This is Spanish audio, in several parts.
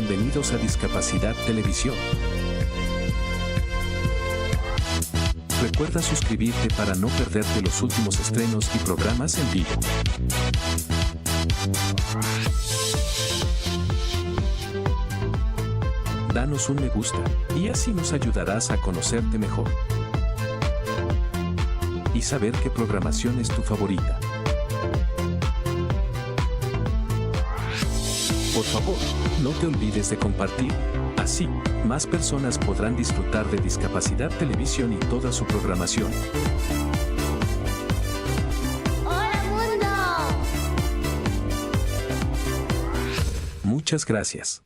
Bienvenidos a Discapacidad Televisión. Recuerda suscribirte para no perderte los últimos estrenos y programas en vivo. Danos un me gusta, y así nos ayudarás a conocerte mejor. Y saber qué programación es tu favorita. Por favor, no te olvides de compartir. Así, más personas podrán disfrutar de Discapacidad Televisión y toda su programación. ¡Hola, mundo! Muchas gracias.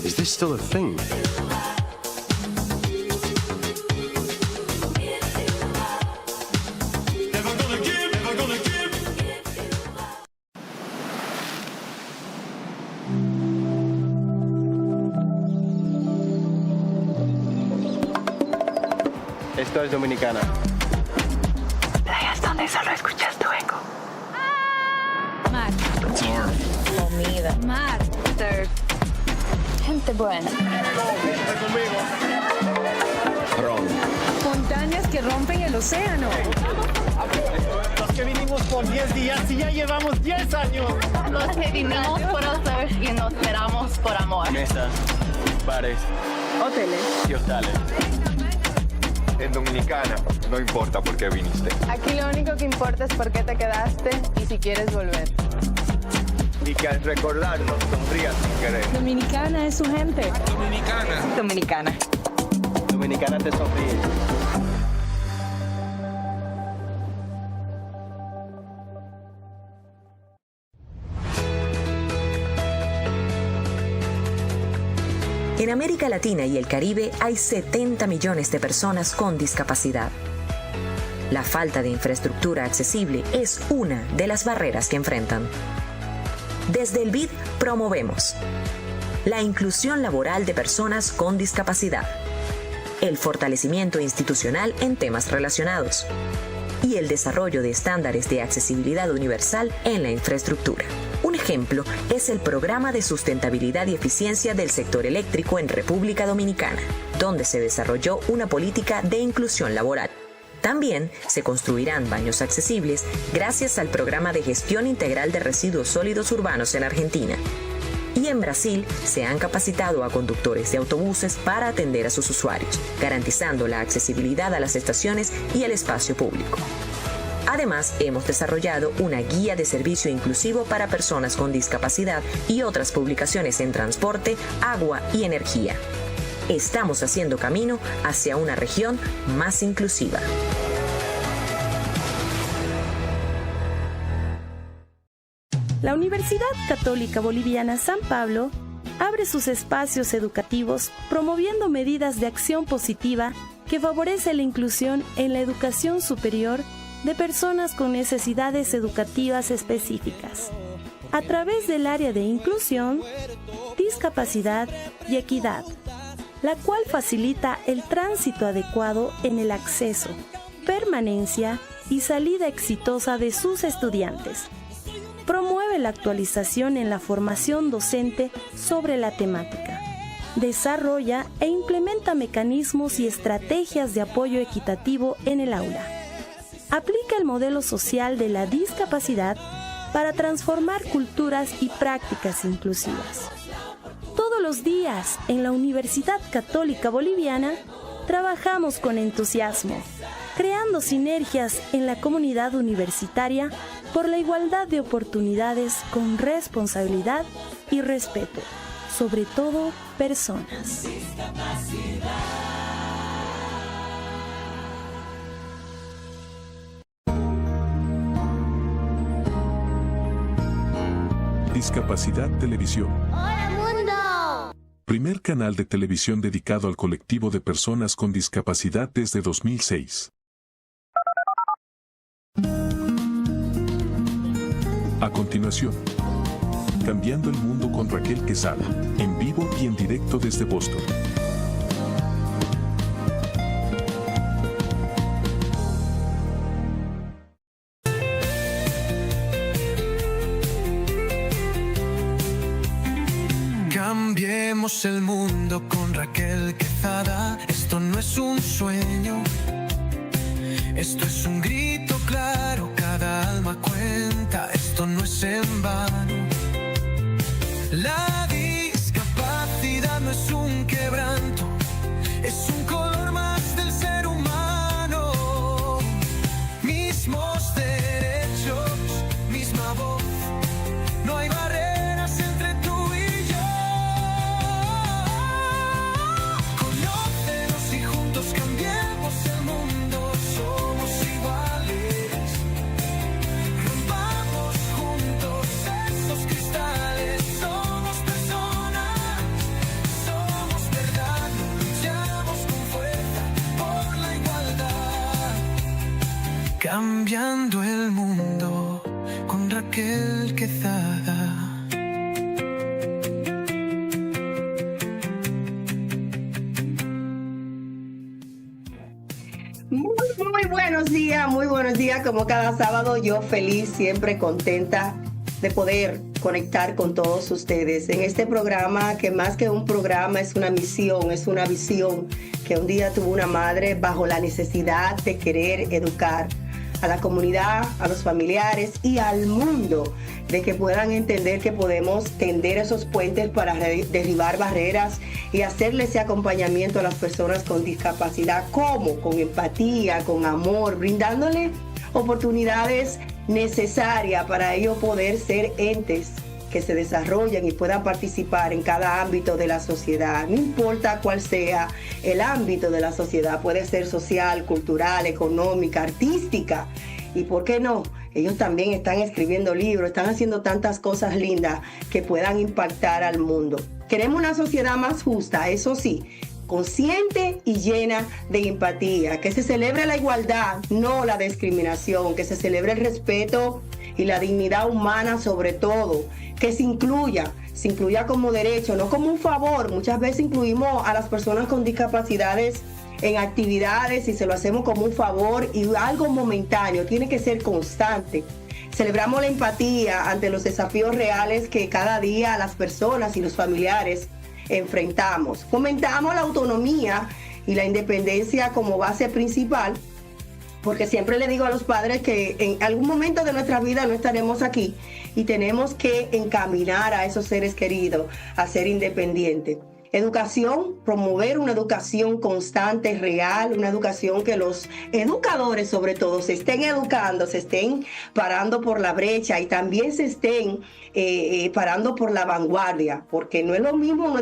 Is this still a thing? Esto es Dominicana. Ahí es donde solo escuchas tu eco. Mar. Comida. Mar. Surf. Gente buena. Ron. Montañas que rompen el océano. Los que vinimos por 10 días y ya llevamos 10 años. Los que vinimos por hacer y nos esperamos por amor. Mesas, bares Hoteles. y hostales. En Dominicana, no importa por qué viniste. Aquí lo único que importa es por qué te quedaste y si quieres volver. Y que al recordarnos sonrías sin querer. Dominicana es su gente. Dominicana. Dominicana te sonríe. En América Latina y el Caribe hay 70 millones de personas con discapacidad. La falta de infraestructura accesible es una de las barreras que enfrentan. Desde el BID promovemos la inclusión laboral de personas con discapacidad, el fortalecimiento institucional en temas relacionados y el desarrollo de estándares de accesibilidad universal en la infraestructura. Un ejemplo es el Programa de Sustentabilidad y Eficiencia del Sector Eléctrico en República Dominicana, donde se desarrolló una política de inclusión laboral. También se construirán baños accesibles gracias al Programa de Gestión Integral de Residuos Sólidos Urbanos en Argentina. Y en Brasil se han capacitado a conductores de autobuses para atender a sus usuarios, garantizando la accesibilidad a las estaciones y el espacio público. Además, hemos desarrollado una guía de servicio inclusivo para personas con discapacidad y otras publicaciones en transporte, agua y energía. Estamos haciendo camino hacia una región más inclusiva. La Universidad Católica Boliviana San Pablo abre sus espacios educativos promoviendo medidas de acción positiva que favorece la inclusión en la educación superior de personas con necesidades educativas específicas, a través del área de inclusión, discapacidad y equidad, la cual facilita el tránsito adecuado en el acceso, permanencia y salida exitosa de sus estudiantes. Promueve la actualización en la formación docente sobre la temática. Desarrolla e implementa mecanismos y estrategias de apoyo equitativo en el aula. Aplica el modelo social de la discapacidad para transformar culturas y prácticas inclusivas. Todos los días en la Universidad Católica Boliviana trabajamos con entusiasmo, creando sinergias en la comunidad universitaria por la igualdad de oportunidades con responsabilidad y respeto, sobre todo personas. Discapacidad Televisión. ¡Hola, mundo! Primer canal de televisión dedicado al colectivo de personas con discapacidad desde 2006. A continuación, Cambiando el Mundo con Raquel Quesada, en vivo y en directo desde Boston. Cambiemos el mundo con Raquel Quesada. Esto no es un sueño, esto es un grito claro. Cada alma cuenta, esto no es en vano. La discapacidad no es un quebranto, es un color más del ser humano. Mismos derechos, misma voz, no hay barreras entre tú y yo. Conócenos y juntos cambiemos el mundo. Somos iguales, rompamos juntos esos cristales. Somos personas, somos verdad, luchamos con fuerza por la igualdad. Cambiando el mundo con Raquel Quesada. Muy buenos días, como cada sábado, yo feliz, siempre contenta de poder conectar con todos ustedes en este programa que más que un programa es una misión, es una visión que un día tuvo una madre bajo la necesidad de querer educar a la comunidad, a los familiares y al mundo, de que puedan entender que podemos tender esos puentes para derribar barreras y hacerle ese acompañamiento a las personas con discapacidad. ¿Cómo? Con empatía, con amor, brindándole oportunidades necesarias para ellos poder ser entes que se desarrollen y puedan participar en cada ámbito de la sociedad. No importa cuál sea el ámbito de la sociedad, puede ser social, cultural, económica, artística. Y por qué no, ellos también están escribiendo libros, están haciendo tantas cosas lindas que puedan impactar al mundo. Queremos una sociedad más justa, eso sí, consciente y llena de empatía, que se celebre la igualdad, no la discriminación, que se celebre el respeto y la dignidad humana sobre todo, que se incluya como derecho, no como un favor. Muchas veces incluimos a las personas con discapacidades en actividades y se lo hacemos como un favor y algo momentáneo, tiene que ser constante. Celebramos la empatía ante los desafíos reales que cada día las personas y los familiares enfrentamos. Fomentamos la autonomía y la independencia como base principal, porque siempre le digo a los padres que en algún momento de nuestra vida no estaremos aquí y tenemos que encaminar a esos seres queridos a ser independientes. Educación, promover una educación constante, real, una educación que los educadores sobre todo se estén educando, se estén parando por la brecha y también se estén parando por la vanguardia, porque no es lo mismo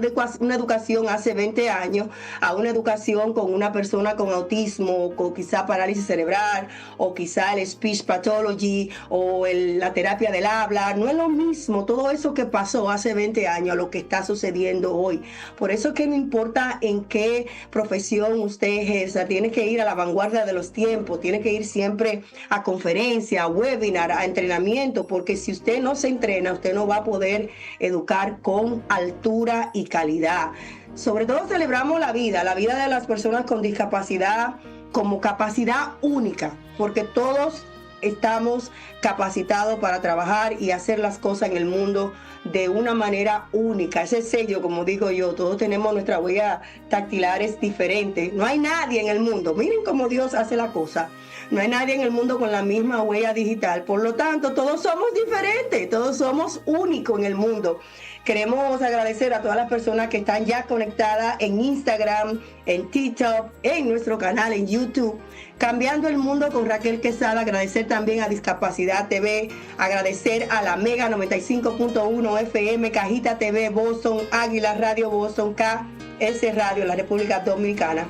una educación hace 20 años a una educación con una persona con autismo, con quizá parálisis cerebral o quizá el speech pathology o la terapia del habla. No es lo mismo todo eso que pasó hace 20 años a lo que está sucediendo hoy. Por eso que no importa en qué profesión usted ejerza, tiene que ir a la vanguardia de los tiempos, tiene que ir siempre a conferencias, a webinar, a entrenamiento, porque si usted no se entrena, usted no va a poder educar con altura y calidad. Sobre todo celebramos la vida de las personas con discapacidad como capacidad única, porque todos estamos capacitados para trabajar y hacer las cosas en el mundo de una manera única. Ese sello, como digo yo, todos tenemos nuestra huella dactilares diferentes. No hay nadie en el mundo, miren cómo Dios hace la cosa, no hay nadie en el mundo con la misma huella digital. Por lo tanto, todos somos diferentes, todos somos únicos en el mundo. Queremos agradecer a todas las personas que están ya conectadas en Instagram, en TikTok, en nuestro canal en YouTube. Cambiando el Mundo con Raquel Quesada. Agradecer también a Discapacidad TV, agradecer a la Mega 95.1 FM, Cajita TV Boston, Águila Radio Boston, KS Radio, la República Dominicana,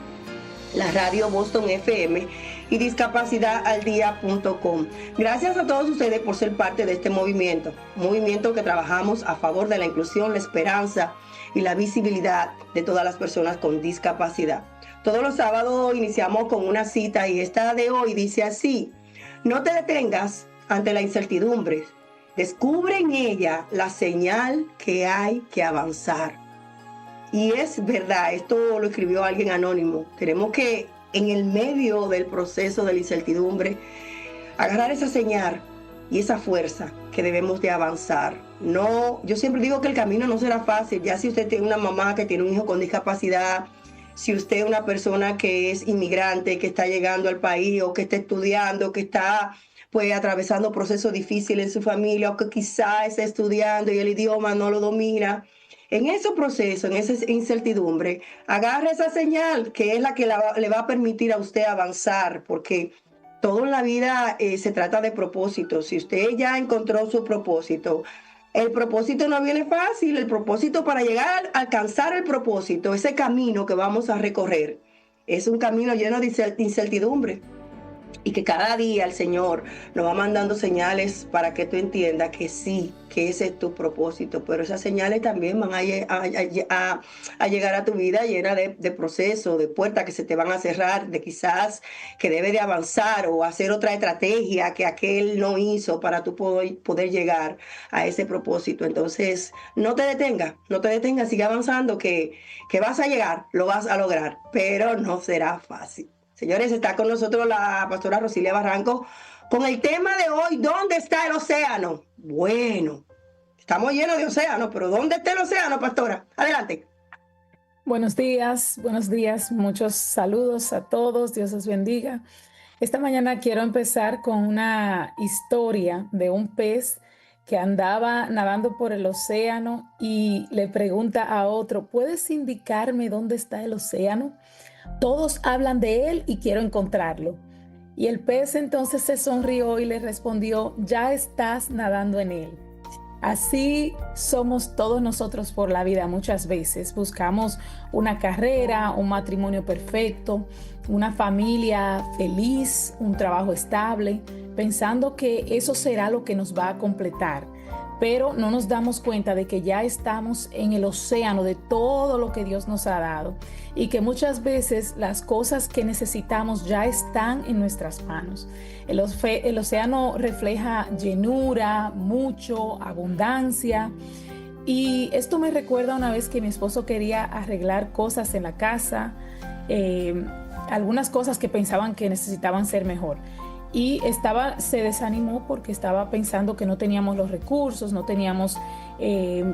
la Radio Boston FM y discapacidadaldia.com. Gracias a todos ustedes por ser parte de este movimiento que trabajamos a favor de la inclusión, la esperanza y la visibilidad de todas las personas con discapacidad. Todos los sábados iniciamos con una cita y esta de hoy dice así: no te detengas ante la incertidumbre, Descubre en ella la señal que hay que avanzar. Y es verdad, esto lo escribió alguien anónimo. Tenemos que, en el medio del proceso de la incertidumbre, agarrar esa señal y esa fuerza que debemos de avanzar. No, yo siempre digo que el camino no será fácil. Ya si usted tiene una mamá que tiene un hijo con discapacidad, si usted es una persona que es inmigrante, que está llegando al país o que está estudiando, que está pues atravesando procesos difíciles en su familia o que quizá esté estudiando y el idioma no lo domina. En ese proceso, en esa incertidumbre, agarre esa señal que es la que le va a permitir a usted avanzar, porque todo en la vida se trata de propósito. Si usted ya encontró su propósito, el propósito no viene fácil. El propósito, para llegar a alcanzar el propósito, ese camino que vamos a recorrer, es un camino lleno de incertidumbre. Y que cada día el Señor nos va mandando señales para que tú entiendas que sí, que ese es tu propósito. Pero esas señales también van a llegar a tu vida llena de procesos, de puertas que se te van a cerrar, de quizás que debe de avanzar o hacer otra estrategia que aquel no hizo para tú poder llegar a ese propósito. Entonces, no te detengas, sigue avanzando, que vas a llegar, lo vas a lograr, pero no será fácil. Señores, está con nosotros la pastora Rosilia Barranco con el tema de hoy: ¿dónde está el océano? Bueno, estamos llenos de océano, pero ¿dónde está el océano, pastora? Adelante. Buenos días, muchos saludos a todos, Dios los bendiga. Esta mañana quiero empezar con una historia de un pez que andaba nadando por el océano y le pregunta a otro: ¿puedes indicarme dónde está el océano? Todos hablan de él y quiero encontrarlo. Y el pez entonces se sonrió y le respondió: ya estás nadando en él. Así somos todos nosotros por la vida. Muchas veces buscamos una carrera, un matrimonio perfecto, una familia feliz, un trabajo estable, pensando que eso será lo que nos va a completar. Pero no nos damos cuenta de que ya estamos en el océano de todo lo que Dios nos ha dado y que muchas veces las cosas que necesitamos ya están en nuestras manos. El océano refleja llenura, mucho, abundancia. Y esto me recuerda una vez que mi esposo quería arreglar cosas en la casa, algunas cosas que pensaban que necesitaban ser mejor. Y se desanimó porque estaba pensando que no teníamos los recursos, no teníamos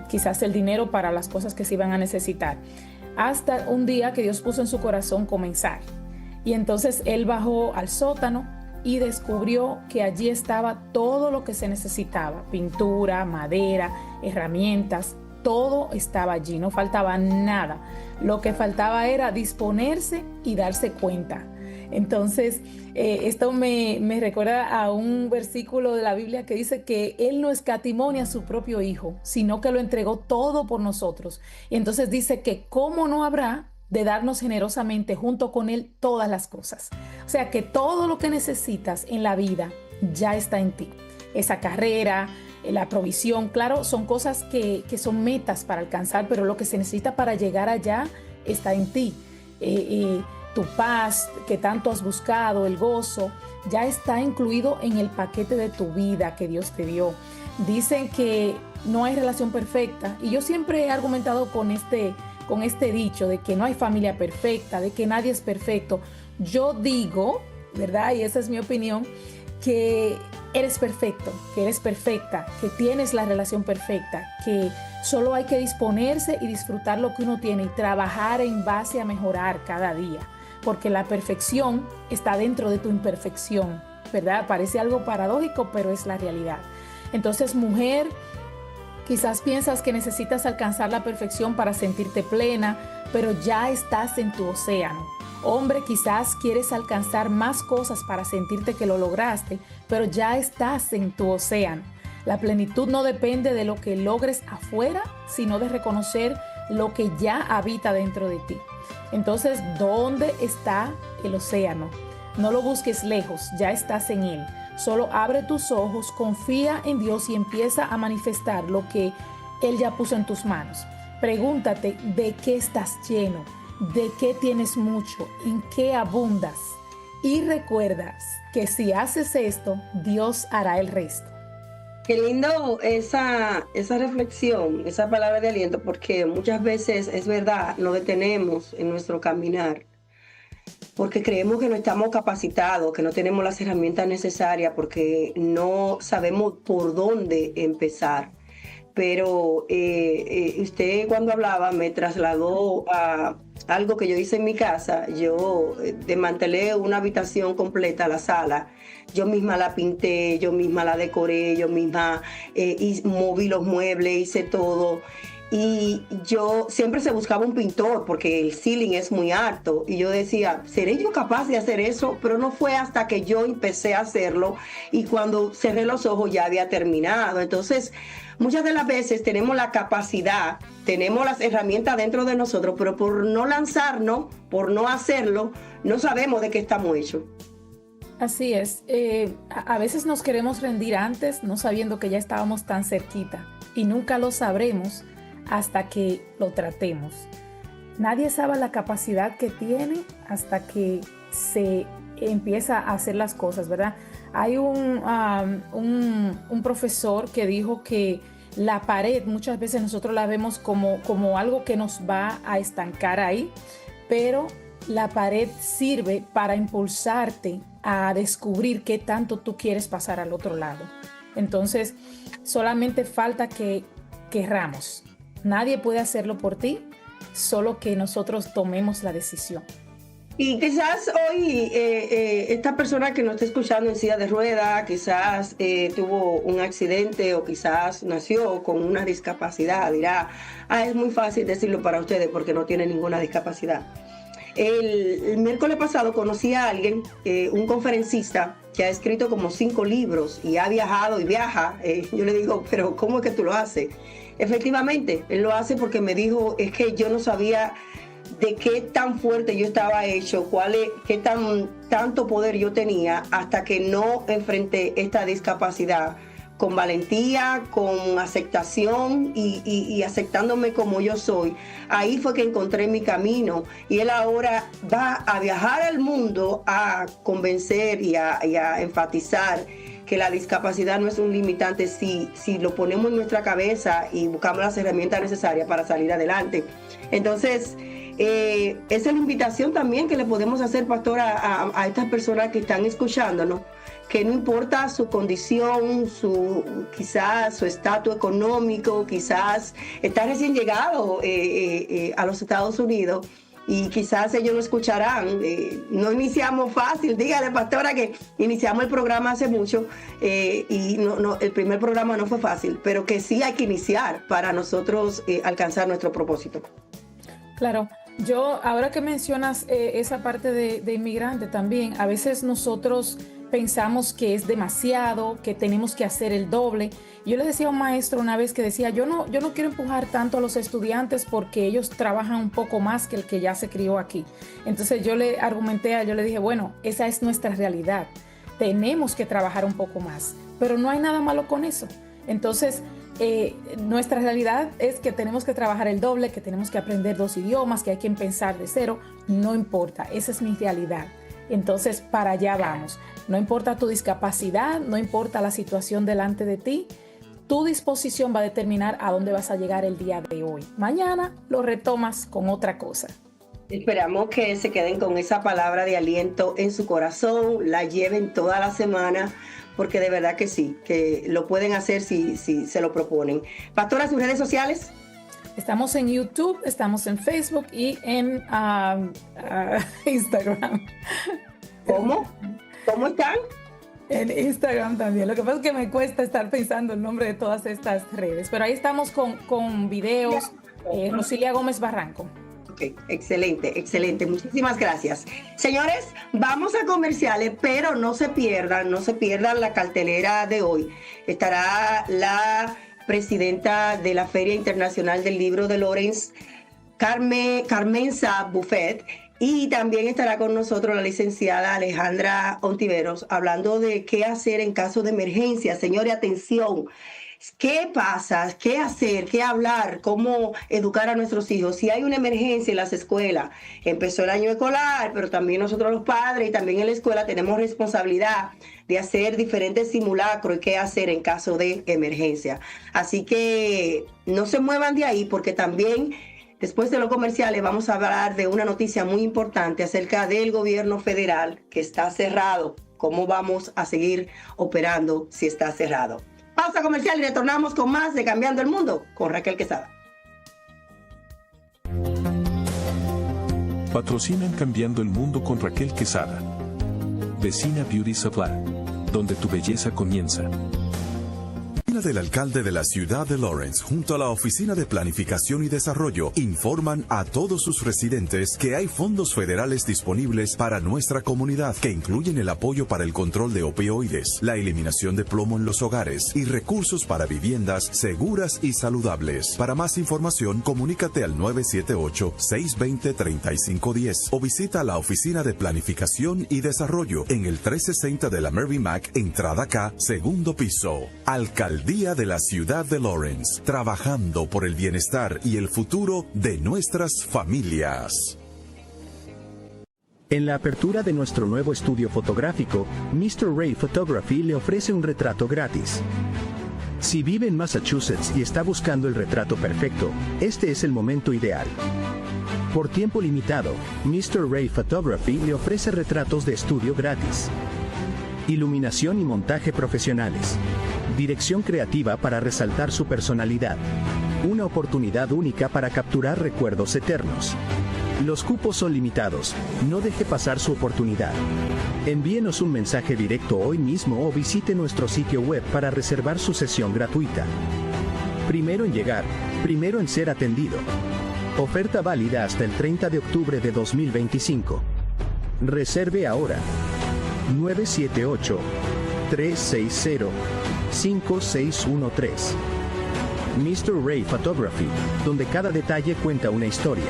quizás el dinero para las cosas que se iban a necesitar. Hasta un día que Dios puso en su corazón comenzar. Y entonces él bajó al sótano y descubrió que allí estaba todo lo que se necesitaba: pintura, madera, herramientas, todo estaba allí, no faltaba nada. Lo que faltaba era disponerse y darse cuenta. Entonces, esto me recuerda a un versículo de la Biblia que dice que Él no escatimó ni a su propio Hijo, sino que lo entregó todo por nosotros. Y entonces dice que cómo no habrá de darnos generosamente junto con Él todas las cosas. O sea que todo lo que necesitas en la vida ya está en ti. Esa carrera, la provisión, claro, son cosas que son metas para alcanzar, pero lo que se necesita para llegar allá está en ti. Tu paz que tanto has buscado, el gozo, ya está incluido en el paquete de tu vida que Dios te dio. Dicen que no hay relación perfecta y yo siempre he argumentado con este dicho de que no hay familia perfecta, de que nadie es perfecto. Yo digo, ¿verdad? Y esa es mi opinión, que eres perfecto, que eres perfecta, que tienes la relación perfecta, que solo hay que disponerse y disfrutar lo que uno tiene y trabajar en base a mejorar cada día. Porque la perfección está dentro de tu imperfección, ¿verdad? Parece algo paradójico, pero es la realidad. Entonces, mujer, quizás piensas que necesitas alcanzar la perfección para sentirte plena, pero ya estás en tu océano. Hombre, quizás quieres alcanzar más cosas para sentirte que lo lograste, pero ya estás en tu océano. La plenitud no depende de lo que logres afuera, sino de reconocer lo que ya habita dentro de ti. Entonces, ¿dónde está el océano? No lo busques lejos, ya estás en él. Solo abre tus ojos, confía en Dios y empieza a manifestar lo que Él ya puso en tus manos. Pregúntate de qué estás lleno, de qué tienes mucho, en qué abundas. Y recuerdas que si haces esto, Dios hará el resto. Qué lindo esa reflexión, esa palabra de aliento, porque muchas veces es verdad, nos detenemos en nuestro caminar, porque creemos que no estamos capacitados, que no tenemos las herramientas necesarias, porque no sabemos por dónde empezar. Pero usted cuando hablaba me trasladó a algo que yo hice en mi casa. Yo desmantelé una habitación completa, la sala. Yo misma la pinté, yo misma la decoré, yo misma moví los muebles, hice todo. Y yo siempre se buscaba un pintor porque el ceiling es muy alto. Y yo decía, ¿seré yo capaz de hacer eso? Pero no fue hasta que yo empecé a hacerlo y cuando cerré los ojos ya había terminado. Entonces, muchas de las veces tenemos la capacidad, tenemos las herramientas dentro de nosotros, pero por no lanzarnos, por no hacerlo, no sabemos de qué estamos hechos. Así es. A veces nos queremos rendir antes, no sabiendo que ya estábamos tan cerquita. Y nunca lo sabremos hasta que lo tratemos. Nadie sabe la capacidad que tiene hasta que se empieza a hacer las cosas, ¿verdad? Hay un profesor que dijo que la pared muchas veces nosotros la vemos como algo que nos va a estancar ahí, pero la pared sirve para impulsarte a descubrir qué tanto tú quieres pasar al otro lado. Entonces, solamente falta que querramos. Nadie puede hacerlo por ti, solo que nosotros tomemos la decisión. Y quizás hoy esta persona que nos está escuchando en silla de ruedas, quizás tuvo un accidente o quizás nació con una discapacidad. Dirá, es muy fácil decirlo para ustedes porque no tiene ninguna discapacidad. El miércoles pasado conocí a alguien, un conferencista que ha escrito como 5 libros y ha viajado y viaja. Yo le digo, pero ¿cómo es que tú lo haces? Efectivamente, él lo hace porque me dijo, es que yo no sabía de qué tan fuerte yo estaba hecho, qué tanto poder yo tenía hasta que no enfrenté esta discapacidad con valentía, con aceptación y aceptándome como yo soy. Ahí fue que encontré mi camino y él ahora va a viajar al mundo a convencer y a enfatizar que la discapacidad no es un limitante si lo ponemos en nuestra cabeza y buscamos las herramientas necesarias para salir adelante. Entonces, esa es la invitación también que le podemos hacer, pastora, a estas personas que están escuchándonos, que no importa su condición, quizás su estatus económico, quizás está recién llegado a los Estados Unidos, y quizás ellos no escucharán. No iniciamos fácil, dígale, pastora, que iniciamos el programa hace mucho y el primer programa no fue fácil, pero que sí hay que iniciar para nosotros alcanzar nuestro propósito. Claro, yo ahora que mencionas esa parte de inmigrante también, a veces nosotros pensamos que es demasiado, que tenemos que hacer el doble. Yo le decía a un maestro una vez que decía, yo no quiero empujar tanto a los estudiantes porque ellos trabajan un poco más que el que ya se crió aquí. Entonces yo le argumenté, yo le dije, bueno, esa es nuestra realidad. Tenemos que trabajar un poco más, pero no hay nada malo con eso. Entonces, nuestra realidad es que tenemos que trabajar el doble, que tenemos que aprender 2 idiomas, que hay que empezar de cero. No importa, esa es mi realidad. Entonces, para allá vamos. No importa tu discapacidad, no importa la situación delante de ti, tu disposición va a determinar a dónde vas a llegar el día de hoy. Mañana lo retomas con otra cosa. Esperamos que se queden con esa palabra de aliento en su corazón, la lleven toda la semana, porque de verdad que sí, que lo pueden hacer si se lo proponen. Pastora, ¿sus redes sociales? Estamos en YouTube, estamos en Facebook y en Instagram. ¿Cómo? ¿Cómo están? En Instagram también. Lo que pasa es que me cuesta estar pensando el nombre de todas estas redes, pero ahí estamos con videos. Rosilia Gómez Barranco. Ok, excelente, excelente. Muchísimas gracias. Señores, vamos a comerciales, pero no se pierdan la cartelera de hoy. Estará la presidenta de la Feria Internacional del Libro de Lawrence, Carmenza Buffet, y también estará con nosotros la licenciada Alejandra Ontiveros, hablando de qué hacer en caso de emergencia. Señores, atención. ¿Qué pasa? ¿Qué hacer? ¿Qué hablar? ¿Cómo educar a nuestros hijos? Si hay una emergencia en las escuelas, empezó el año escolar, pero también nosotros los padres y también en la escuela tenemos responsabilidad de hacer diferentes simulacros y qué hacer en caso de emergencia. Así que no se muevan de ahí porque también después de los comerciales vamos a hablar de una noticia muy importante acerca del gobierno federal que está cerrado. ¿Cómo vamos a seguir operando si está cerrado? Pausa comercial y retornamos con más de Cambiando el Mundo con Raquel Quesada. Patrocinan Cambiando el Mundo con Raquel Quesada. Vecina Beauty Supply, donde tu belleza comienza. Del alcalde de la ciudad de Lawrence junto a la Oficina de Planificación y Desarrollo informan a todos sus residentes que hay fondos federales disponibles para nuestra comunidad que incluyen el apoyo para el control de opioides, la eliminación de plomo en los hogares y recursos para viviendas seguras y saludables. Para más información, comunícate al 978-620-3510 o visita la Oficina de Planificación y Desarrollo en el 360 de la Mary Mac, entrada K, segundo piso. Alcaldía de la ciudad de Lawrence, trabajando por el bienestar y el futuro de nuestras familias. En la apertura de nuestro nuevo estudio fotográfico, Mr. Ray Photography le ofrece un retrato gratis. Si vive en Massachusetts y está buscando el retrato perfecto, este es el momento ideal. Por tiempo limitado, Mr. Ray Photography le ofrece retratos de estudio gratis. Iluminación y montaje profesionales. Dirección creativa para resaltar su personalidad. Una oportunidad única para capturar recuerdos eternos. Los cupos son limitados, no deje pasar su oportunidad. Envíenos un mensaje directo hoy mismo o visite nuestro sitio web para reservar su sesión gratuita. Primero en llegar, primero en ser atendido. Oferta válida hasta el 30 de octubre de 2025. Reserve ahora. 978-360-5613. Mr. Ray Photography, donde cada detalle cuenta una historia.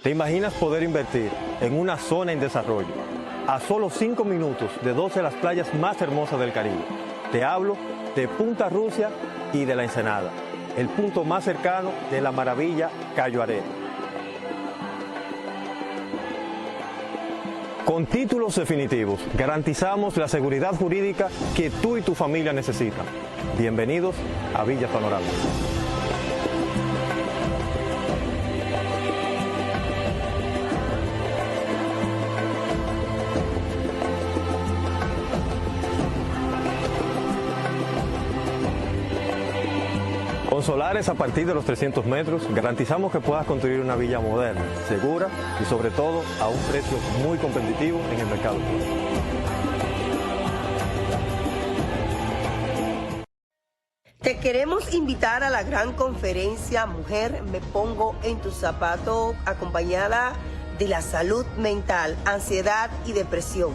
¿Te imaginas poder invertir en una zona en desarrollo a solo 5 minutos de 12 de las playas más hermosas del Caribe? Te hablo de Punta Rusia y de La Ensenada, el punto más cercano de la maravilla Cayo Arena. Con títulos definitivos, garantizamos la seguridad jurídica que tú y tu familia necesitan. Bienvenidos a Villa Panorama. Con solares a partir de los 300 metros, garantizamos que puedas construir una villa moderna, segura y sobre todo a un precio muy competitivo en el mercado. Te queremos invitar a la gran conferencia Mujer, me pongo en tu zapato, acompañada de la salud mental, ansiedad y depresión.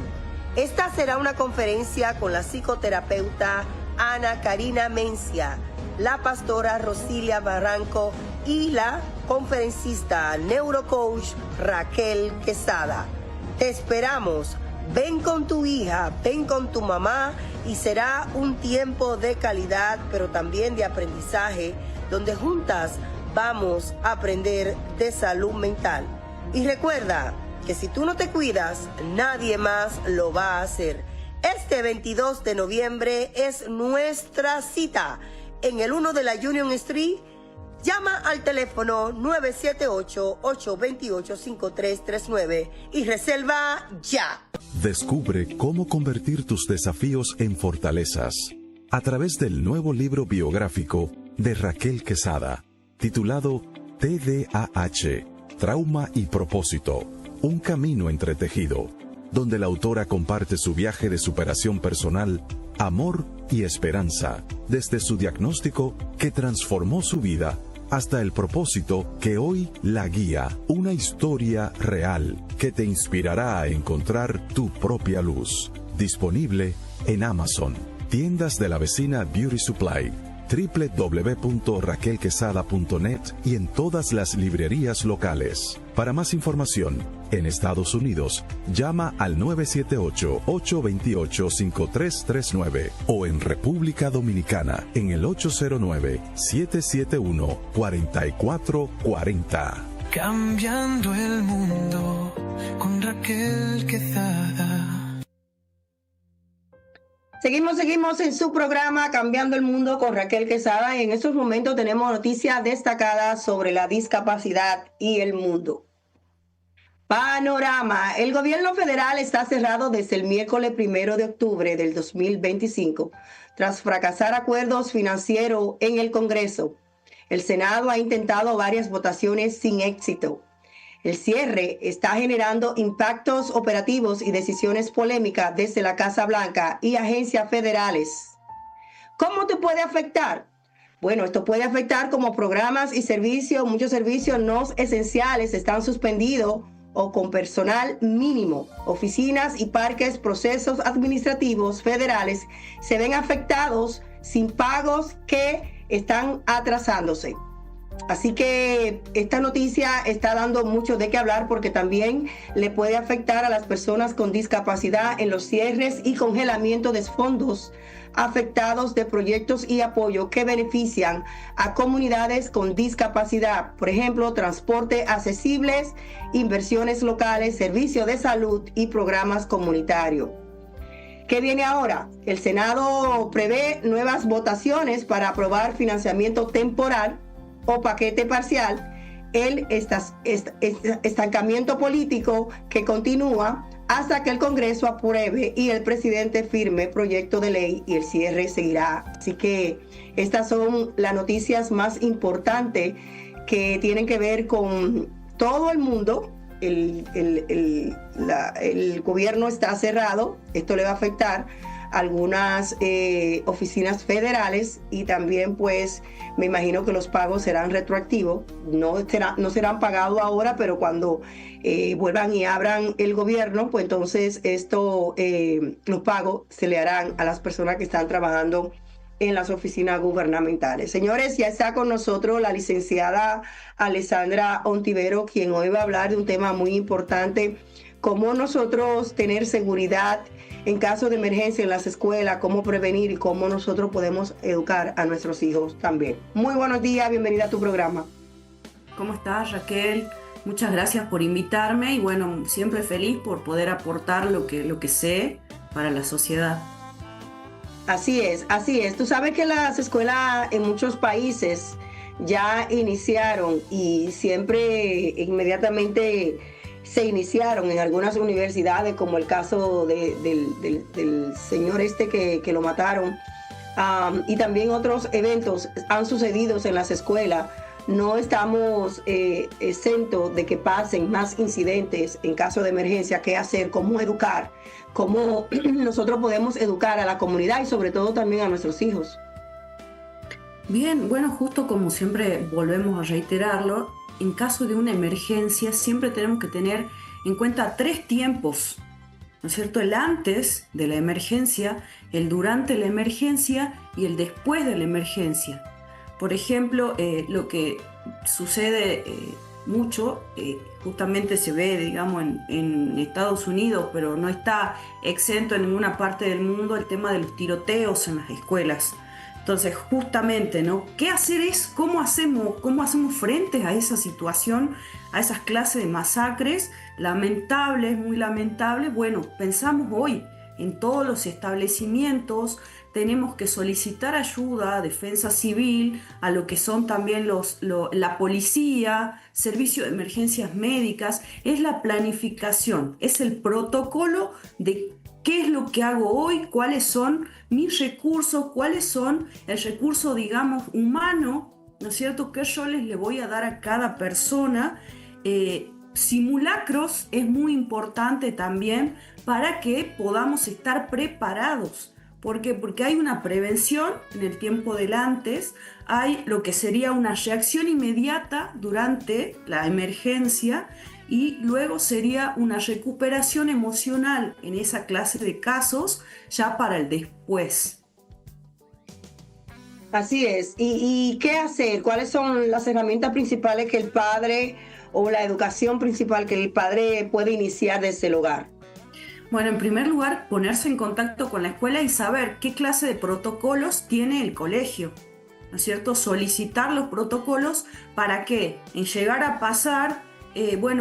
Esta será una conferencia con la psicoterapeuta Ana Karina Mencia, la pastora Rosilia Barranco y la conferencista neurocoach Raquel Quesada. Te esperamos. Ven con tu hija, ven con tu mamá y será un tiempo de calidad, pero también de aprendizaje, donde juntas vamos a aprender de salud mental. Y recuerda que si tú no te cuidas, nadie más lo va a hacer. Este 22 de noviembre es nuestra cita en el 1 de la Union Street. Llama al teléfono 978-828-5339 y reserva ya. Descubre cómo convertir tus desafíos en fortalezas a través del nuevo libro biográfico de Raquel Quesada, titulado TDAH, Trauma y Propósito, un camino entretejido, donde la autora comparte su viaje de superación personal, amor y esperanza, desde su diagnóstico que transformó su vida hasta el propósito que hoy la guía, una historia real que te inspirará a encontrar tu propia luz. Disponible en Amazon, tiendas de la vecina Beauty Supply, www.raquelquesada.net y en todas las librerías locales. Para más información, En Estados Unidos, llama al 978-828-5339 o en República Dominicana en el 809-771-4440. Cambiando el mundo con Raquel Quezada. Seguimos en su programa Cambiando el Mundo con Raquel Quezada. Y en estos momentos tenemos noticias destacadas sobre la discapacidad y el mundo. Panorama. El gobierno federal está cerrado desde el miércoles 1 de octubre del 2025 tras fracasar acuerdos financieros en el Congreso. El Senado ha intentado varias votaciones sin éxito. El cierre está generando impactos operativos y decisiones polémicas desde la Casa Blanca y agencias federales. ¿Cómo te puede afectar? Bueno, esto puede afectar como programas y servicios. Muchos servicios no esenciales están suspendidos o con personal mínimo. Oficinas y parques, procesos administrativos federales se ven afectados sin pagos que están atrasándose. Así que esta noticia está dando mucho de qué hablar porque también le puede afectar a las personas con discapacidad en los cierres y congelamiento de fondos afectados de proyectos y apoyo que benefician a comunidades con discapacidad. Por ejemplo, transporte accesibles, inversiones locales, servicios de salud y programas comunitarios. ¿Qué viene ahora? El Senado prevé nuevas votaciones para aprobar financiamiento temporal o paquete parcial, el estancamiento político que continúa hasta que el Congreso apruebe y el presidente firme proyecto de ley y el cierre seguirá. Así que estas son las noticias más importantes que tienen que ver con todo el mundo. El gobierno está cerrado, esto le va a afectar a algunas oficinas federales y también pues me imagino que los pagos serán retroactivos, no serán pagados ahora, pero cuando vuelvan y abran el gobierno, pues entonces los pagos se le harán a las personas que están trabajando en las oficinas gubernamentales. Señores, ya está con nosotros la licenciada Alessandra Ontivero, quien hoy va a hablar de un tema muy importante, cómo nosotros tener seguridad en caso de emergencia en las escuelas, cómo prevenir y cómo nosotros podemos educar a nuestros hijos también. Muy buenos días, bienvenida a tu programa. ¿Cómo estás, Raquel? Muchas gracias por invitarme y bueno, siempre feliz por poder aportar lo que sé para la sociedad. Así es, así es. Tú sabes que las escuelas en muchos países ya iniciaron y siempre inmediatamente se iniciaron en algunas universidades, como el caso del señor que lo mataron, y también otros eventos han sucedido en las escuelas. No estamos exentos de que pasen más incidentes en caso de emergencia. ¿Qué hacer? ¿Cómo educar? ¿Cómo nosotros podemos educar a la comunidad y sobre todo también a nuestros hijos? Bien, bueno, justo como siempre volvemos a reiterarlo, en caso de una emergencia siempre tenemos que tener en cuenta 3 tiempos, ¿no es cierto? El antes de la emergencia, el durante la emergencia y el después de la emergencia. Por ejemplo, lo que sucede mucho, justamente se ve, digamos, en Estados Unidos, pero no está exento en ninguna parte del mundo, el tema de los tiroteos en las escuelas. Entonces, justamente, ¿no? ¿Qué hacer es cómo hacemos frente a esa situación, a esas clases de masacres lamentables, muy lamentables? Bueno, pensamos hoy en todos los establecimientos, tenemos que solicitar ayuda a defensa civil, a lo que son también la policía, servicio de emergencias médicas, es la planificación, es el protocolo de qué es lo que hago hoy, cuáles son mis recursos, cuáles son el recurso, digamos, humano, ¿no es cierto?, que yo le voy a dar a cada persona. Simulacros es muy importante también para que podamos estar preparados. ¿Por qué? Porque hay una prevención en el tiempo del antes, hay lo que sería una reacción inmediata durante la emergencia y luego sería una recuperación emocional en esa clase de casos ya para el después. Así es. ¿Y qué hacer? ¿Cuáles son las herramientas principales que el padre o la educación principal que el padre puede iniciar desde el hogar? Bueno, en primer lugar, ponerse en contacto con la escuela y saber qué clase de protocolos tiene el colegio, ¿no es cierto? Solicitar los protocolos para que, en llegar a pasar,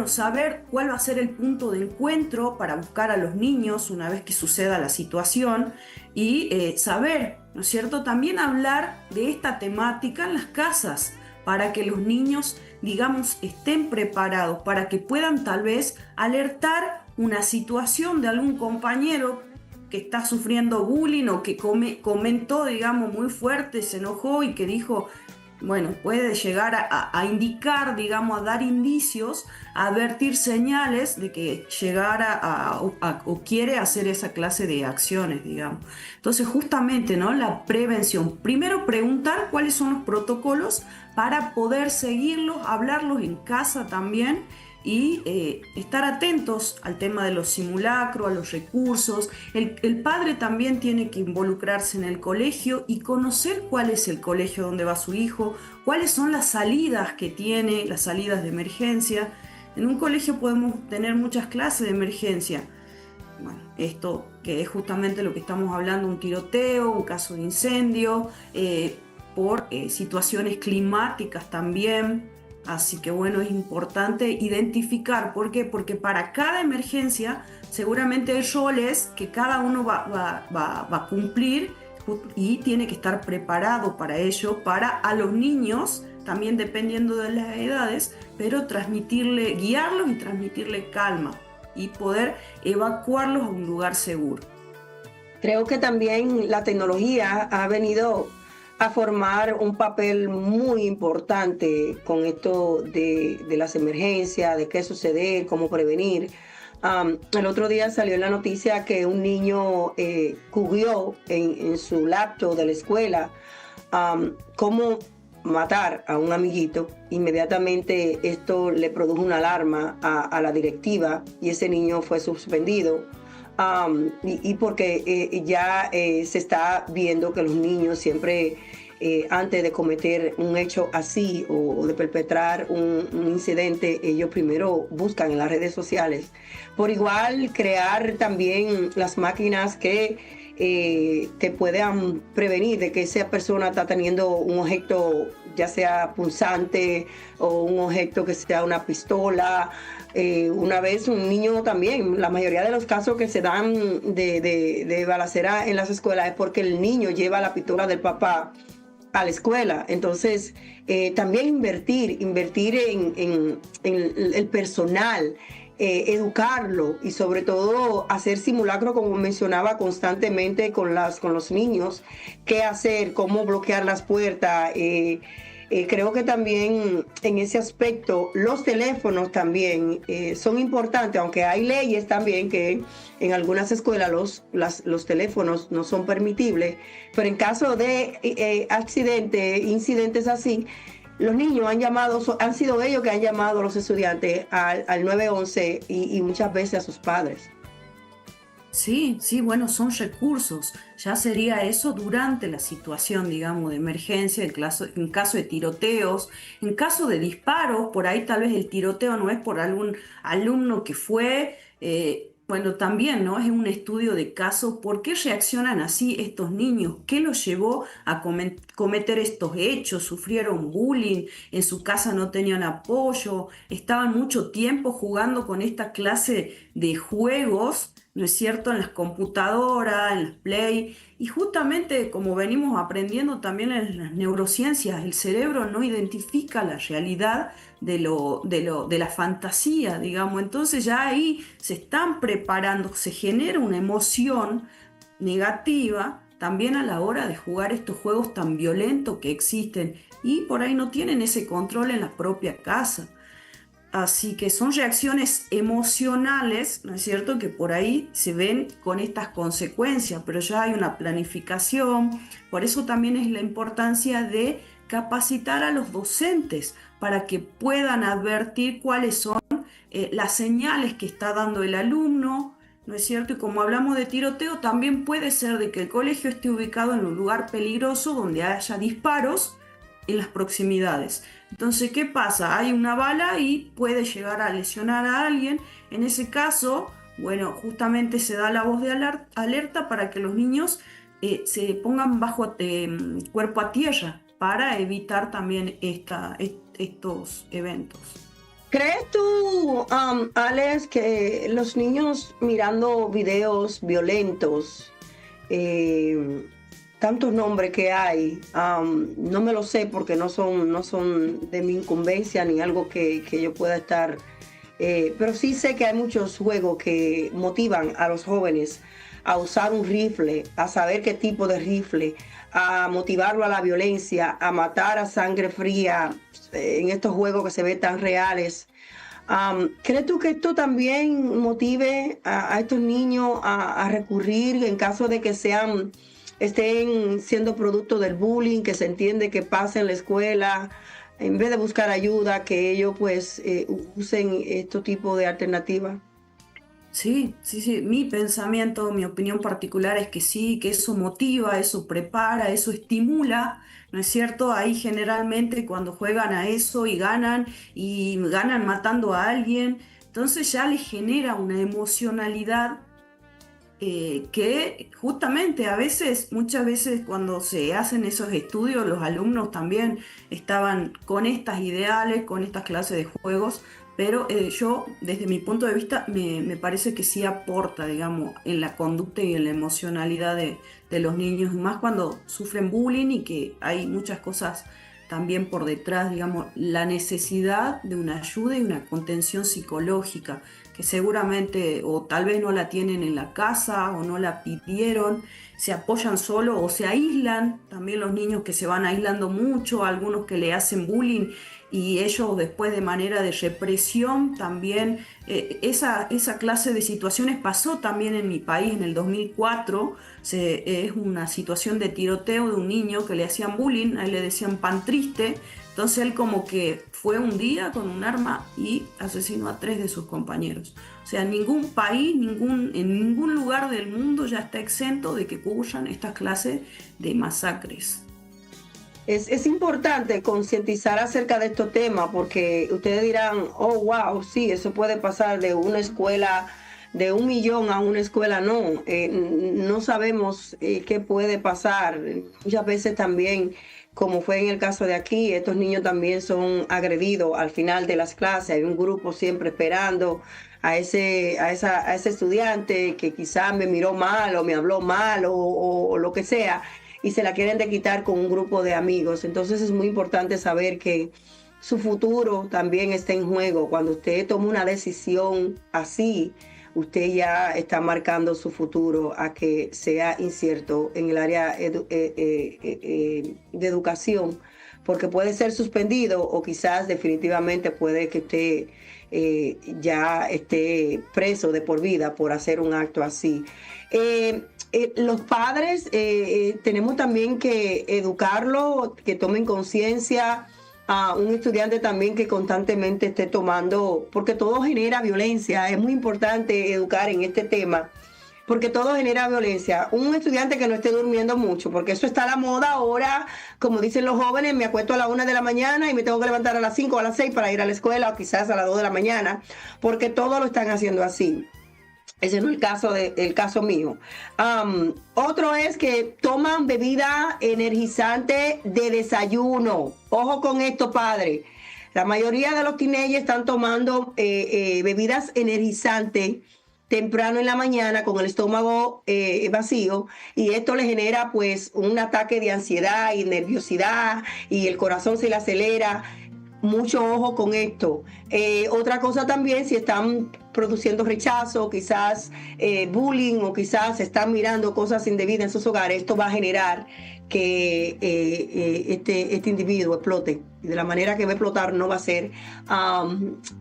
saber cuál va a ser el punto de encuentro para buscar a los niños una vez que suceda la situación y saber, ¿no es cierto?, también hablar de esta temática en las casas para que los niños, digamos, estén preparados, para que puedan tal vez alertar una situación de algún compañero que está sufriendo bullying o que comentó, digamos, muy fuerte, se enojó y que dijo, bueno, puede llegar a indicar, digamos, a dar indicios, a advertir señales de que llegara o quiere hacer esa clase de acciones, digamos. Entonces, justamente, ¿no?, la prevención. Primero, preguntar cuáles son los protocolos para poder seguirlos, hablarlos en casa también y estar atentos al tema de los simulacros, a los recursos. El padre también tiene que involucrarse en el colegio y conocer cuál es el colegio donde va su hijo, cuáles son las salidas que tiene, las salidas de emergencia. En un colegio podemos tener muchas clases de emergencia. Bueno, esto que es justamente lo que estamos hablando, un tiroteo, un caso de incendio, por situaciones climáticas también. Así que bueno, es importante identificar. ¿Por qué? Porque para cada emergencia seguramente hay roles que cada uno va a cumplir y tiene que estar preparado para ello, para a los niños, también dependiendo de las edades, pero guiarlos y transmitirle calma y poder evacuarlos a un lugar seguro. Creo que también la tecnología ha venido a formar un papel muy importante con esto de las emergencias, de qué suceder, cómo prevenir. El otro día salió en la noticia que un niño googleó en su laptop de la escuela cómo matar a un amiguito. Inmediatamente esto le produjo una alarma a la directiva y ese niño fue suspendido. Y porque ya se está viendo que los niños siempre, antes de cometer un hecho así o de perpetrar un incidente, ellos primero buscan en las redes sociales. Por igual, crear también las máquinas que te puedan prevenir de que esa persona está teniendo un objeto, ya sea punzante o un objeto que sea una pistola. Una vez un niño también, la mayoría de los casos que se dan de balacera en las escuelas es porque el niño lleva la pistola del papá a la escuela. Entonces, también invertir en el personal, educarlo y sobre todo hacer simulacro, como mencionaba constantemente con los niños, qué hacer, cómo bloquear las puertas. Creo que también en ese aspecto los teléfonos también son importantes, aunque hay leyes también que en algunas escuelas los teléfonos no son permitibles, pero en caso de incidentes así, los niños han sido ellos que han llamado a los estudiantes al 911 y muchas veces a sus padres. Sí, bueno, son recursos. Ya sería eso durante la situación, digamos, de emergencia, en caso de tiroteos, en caso de disparos. Por ahí tal vez el tiroteo no es por algún alumno que fue, bueno, también, ¿no? Es un estudio de caso. ¿Por qué reaccionan así estos niños? ¿Qué los llevó a cometer estos hechos? ¿Sufrieron bullying? ¿En su casa no tenían apoyo? ¿Estaban mucho tiempo jugando con esta clase de juegos, ¿no es cierto?, en las computadoras, en las Play? Y justamente, como venimos aprendiendo también en las neurociencias, el cerebro no identifica la realidad de la fantasía, digamos. Entonces ya ahí se están preparando, se genera una emoción negativa también a la hora de jugar estos juegos tan violentos que existen, y por ahí no tienen ese control en la propia casa. Así que son reacciones emocionales, ¿no es cierto?, que por ahí se ven con estas consecuencias, pero ya hay una planificación. Por eso también es la importancia de capacitar a los docentes para que puedan advertir cuáles son las señales que está dando el alumno, ¿no es cierto? Y como hablamos de tiroteo, también puede ser de que el colegio esté ubicado en un lugar peligroso donde haya disparos en las proximidades. Entonces, ¿qué pasa? Hay una bala y puede llegar a lesionar a alguien. En ese caso, bueno, justamente se da la voz de alerta para que los niños se pongan bajo cuerpo a tierra para evitar también estos eventos. ¿Crees tú, Alex, que los niños mirando videos violentos, tantos nombres que hay, no me lo sé porque no son de mi incumbencia ni algo que yo pueda estar, pero sí sé que hay muchos juegos que motivan a los jóvenes a usar un rifle, a saber qué tipo de rifle, a motivarlo a la violencia, a matar a sangre fría en estos juegos que se ven tan reales. ¿Crees tú que esto también motive a estos niños a recurrir en caso de que estén siendo producto del bullying, que se entiende que pasa en la escuela, en vez de buscar ayuda, que ellos pues usen este tipo de alternativas? Sí. Mi pensamiento, mi opinión particular es que sí, que eso motiva, eso prepara, eso estimula, ¿no es cierto? Ahí generalmente cuando juegan a eso y ganan matando a alguien, entonces ya les genera una emocionalidad que justamente muchas veces cuando se hacen esos estudios, los alumnos también estaban con estas ideales, con estas clases de juegos. Pero yo, desde mi punto de vista, me parece que sí aporta, digamos, en la conducta y en la emocionalidad de los niños, más cuando sufren bullying y que hay muchas cosas también por detrás, digamos, la necesidad de una ayuda y una contención psicológica, que seguramente o tal vez no la tienen en la casa o no la pidieron, se apoyan solo o se aíslan, también los niños que se van aislando mucho, algunos que le hacen bullying y ellos después de manera de represión también, esa clase de situaciones pasó también en mi país en el 2004, es una situación de tiroteo de un niño que le hacían bullying, a él le decían pan triste, entonces él como que fue un día con un arma y asesinó a 3 de sus compañeros. O sea, ningún país, en ningún lugar del mundo ya está exento de que ocurran estas clases de masacres. Es importante concientizar acerca de estos temas porque ustedes dirán, oh, wow, sí, eso puede pasar de una escuela de 1 millón a una escuela, no sabemos qué puede pasar. Muchas veces también, como fue en el caso de aquí, estos niños también son agredidos al final de las clases. Hay un grupo siempre esperando a ese estudiante que quizás me miró mal o me habló mal o lo que sea, y se la quieren de quitar con un grupo de amigos. Entonces es muy importante saber que su futuro también está en juego. Cuando usted toma una decisión así, usted ya está marcando su futuro a que sea incierto en el área de educación, porque puede ser suspendido o quizás definitivamente puede que usted ya esté preso de por vida por hacer un acto así. Los padres tenemos también que educarlo, que tomen conciencia a un estudiante también que constantemente esté tomando, porque todo genera violencia. Es muy importante educar en este tema, porque todo genera violencia. Un estudiante que no esté durmiendo mucho, porque eso está a la moda ahora, como dicen los jóvenes, me acuesto a la 1 de la mañana y me tengo que levantar a las 5 o a las 6 para ir a la escuela, o quizás a las 2 de la mañana, porque todo lo están haciendo así. Ese no es el caso mío. Otro es que toman bebida energizante de desayuno. Ojo con esto, padre. La mayoría de los teenagers están tomando bebidas energizantes temprano en la mañana con el estómago vacío, y esto le genera pues un ataque de ansiedad y nerviosidad y el corazón se le acelera. Mucho ojo con esto. Otra cosa también, si están produciendo rechazo, quizás bullying, o quizás están mirando cosas indebidas en sus hogares, esto va a generar que este individuo explote. Y de la manera que va a explotar no va a ser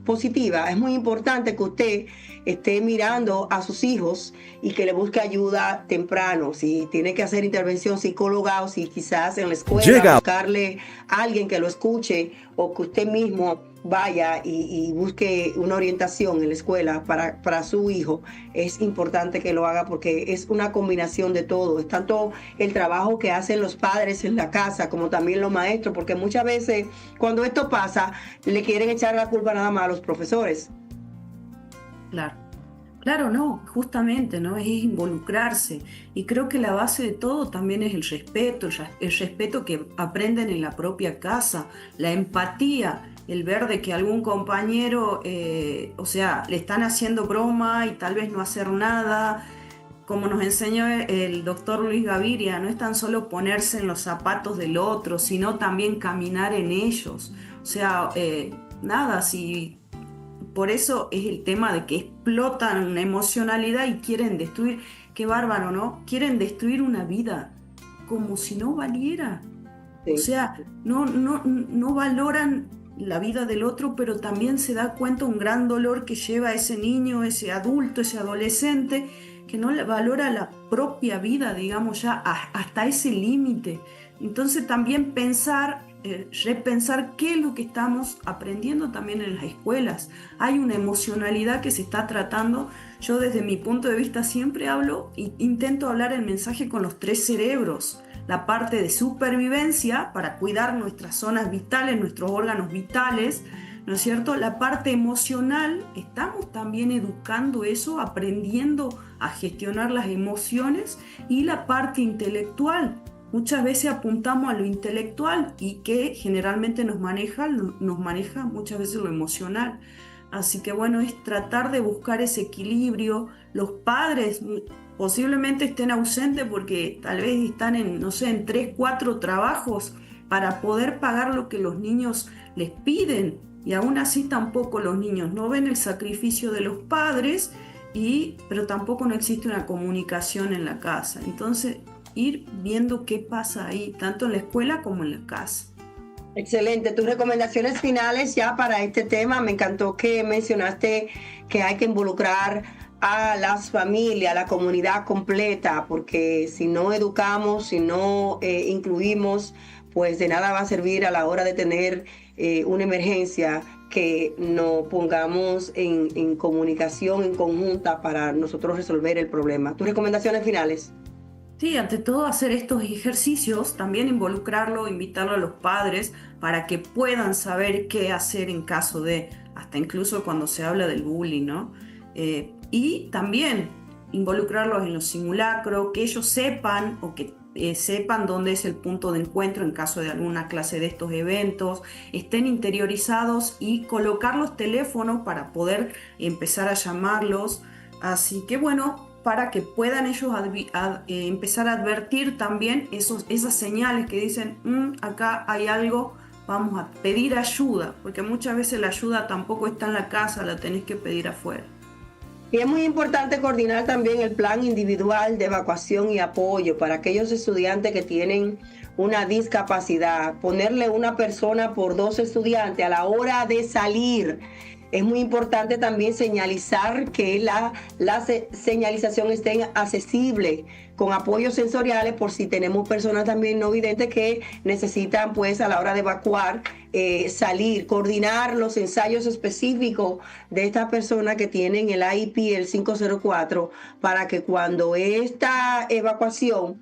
positiva. Es muy importante que usted esté mirando a sus hijos y que le busque ayuda temprano. Si tiene que hacer intervención psicóloga, o si quizás en la escuela buscarle a alguien que lo escuche, o que usted mismo vaya y busque una orientación en la escuela para su hijo, es importante que lo haga porque es una combinación de todo. Es tanto el trabajo que hacen los padres en la casa como también los maestros, porque muchas veces cuando esto pasa le quieren echar la culpa nada más a los profesores. Claro, no, justamente, ¿no? Es involucrarse. Y creo que la base de todo también es el respeto que aprenden en la propia casa, la empatía, el ver de que algún compañero, le están haciendo broma y tal vez no hacer nada. Como nos enseñó el doctor Luis Gaviria, no es tan solo ponerse en los zapatos del otro, sino también caminar en ellos. Por eso es el tema de que explotan una emocionalidad y quieren destruir, qué bárbaro, ¿no? Quieren destruir una vida como si no valiera. Sí. No valoran la vida del otro, pero también se da cuenta un gran dolor que lleva ese niño, ese adulto, ese adolescente, que no valora la propia vida, digamos, ya hasta ese límite. Entonces también repensar qué es lo que estamos aprendiendo también en las escuelas. Hay una emocionalidad que se está tratando. Yo desde mi punto de vista siempre hablo e intento hablar el mensaje con los 3 cerebros. La parte de supervivencia para cuidar nuestras zonas vitales, nuestros órganos vitales, ¿no es cierto? La parte emocional, estamos también educando eso, aprendiendo a gestionar las emociones, y la parte intelectual. Muchas veces apuntamos a lo intelectual y que generalmente nos maneja muchas veces lo emocional. Así que bueno, es tratar de buscar ese equilibrio. Los padres posiblemente estén ausentes porque tal vez están en 3, 4 trabajos para poder pagar lo que los niños les piden, y aún así tampoco los niños no ven el sacrificio de los padres, pero tampoco no existe una comunicación en la casa. Entonces, ir viendo qué pasa ahí, tanto en la escuela como en la casa. Excelente. Tus recomendaciones finales ya para este tema. Me encantó que mencionaste que hay que involucrar a las familias, a la comunidad completa, porque si no educamos, si no incluimos, pues de nada va a servir a la hora de tener una emergencia que nos pongamos en comunicación en conjunta para nosotros resolver el problema. ¿Tus recomendaciones finales? Sí, ante todo hacer estos ejercicios, también involucrarlo, invitarlo a los padres para que puedan saber qué hacer en caso de, hasta incluso cuando se habla del bullying, ¿no? Y también involucrarlos en los simulacros, que ellos sepan o que sepan dónde es el punto de encuentro en caso de alguna clase de estos eventos, estén interiorizados y colocar los teléfonos para poder empezar a llamarlos. Así que bueno, para que puedan ellos empezar a advertir también esas señales que dicen, acá hay algo, vamos a pedir ayuda, porque muchas veces la ayuda tampoco está en la casa, la tenés que pedir afuera. Y es muy importante coordinar también el plan individual de evacuación y apoyo para aquellos estudiantes que tienen una discapacidad. Ponerle una persona por 2 estudiantes a la hora de salir. Es muy importante también señalizar que la señalización esté accesible, con apoyos sensoriales por si tenemos personas también no videntes que necesitan, pues, a la hora de evacuar, salir, coordinar los ensayos específicos de estas personas que tienen el AIP, el 504, para que cuando esta evacuación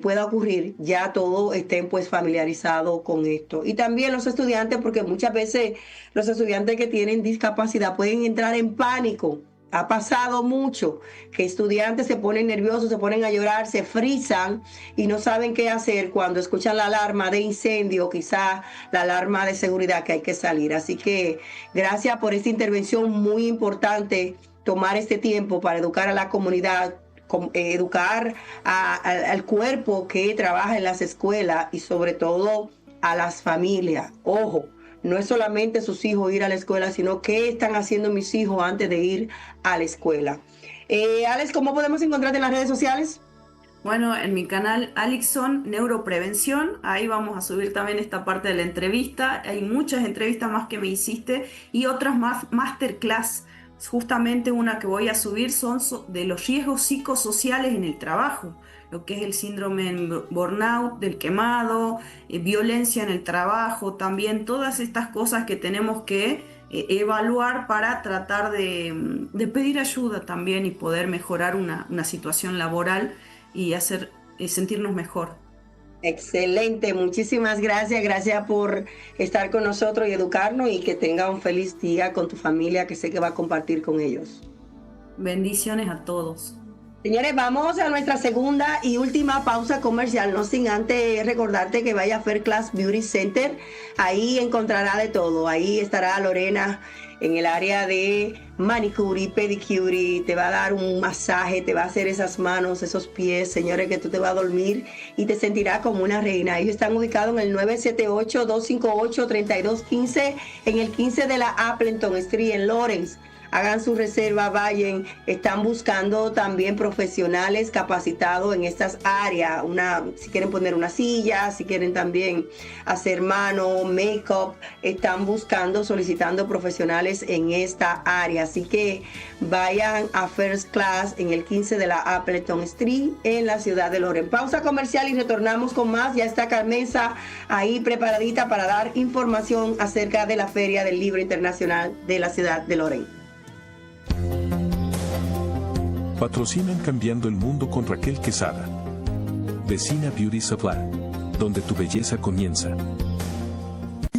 pueda ocurrir, ya todos estén pues familiarizados con esto. Y también los estudiantes, porque muchas veces los estudiantes que tienen discapacidad pueden entrar en pánico. Ha pasado mucho que estudiantes se ponen nerviosos, se ponen a llorar, se frisan y no saben qué hacer cuando escuchan la alarma de incendio, quizás la alarma de seguridad que hay que salir. Así que gracias por esta intervención muy importante, tomar este tiempo para educar a la comunidad, educar al cuerpo que trabaja en las escuelas y sobre todo a las familias. Ojo, no es solamente sus hijos ir a la escuela, sino qué están haciendo mis hijos antes de ir a la escuela. Alex, ¿cómo podemos encontrarte en las redes sociales? Bueno, en mi canal Alixon Neuroprevención, ahí vamos a subir también esta parte de la entrevista. Hay muchas entrevistas más que me hiciste y otras más masterclass. Justamente una que voy a subir son de los riesgos psicosociales en el trabajo. lo que es el síndrome burnout, del quemado, violencia en el trabajo, también todas estas cosas que tenemos que evaluar para tratar de pedir ayuda también y poder mejorar una situación laboral y sentirnos mejor. Excelente, muchísimas gracias. Gracias por estar con nosotros y educarnos, y que tenga un feliz día con tu familia, que sé que va a compartir con ellos. Bendiciones a todos. Señores, vamos a nuestra segunda y última pausa comercial, no sin antes recordarte que vaya a Fair Class Beauty Center. Ahí encontrará de todo. Ahí estará Lorena en el área de manicure, pedicure, te va a dar un masaje, te va a hacer esas manos, esos pies, señores, que tú te vas a dormir y te sentirás como una reina. Ellos están ubicados en el 978-258-3215, en el 15 de la Appleton Street en Lawrence. Hagan su reserva, vayan. Están buscando también profesionales capacitados en estas áreas. Si quieren poner una silla, si quieren también hacer mano, make-up, están solicitando profesionales en esta área. Así que vayan a First Class en el 15 de la Appleton Street en la ciudad de Lawrence. Pausa comercial y retornamos con más. Ya está Carmenza ahí preparadita para dar información acerca de la Feria del Libro Internacional de la ciudad de Lawrence. Patrocinan Cambiando el Mundo con Raquel Quesada. Vecina Beauty Supply, donde tu belleza comienza.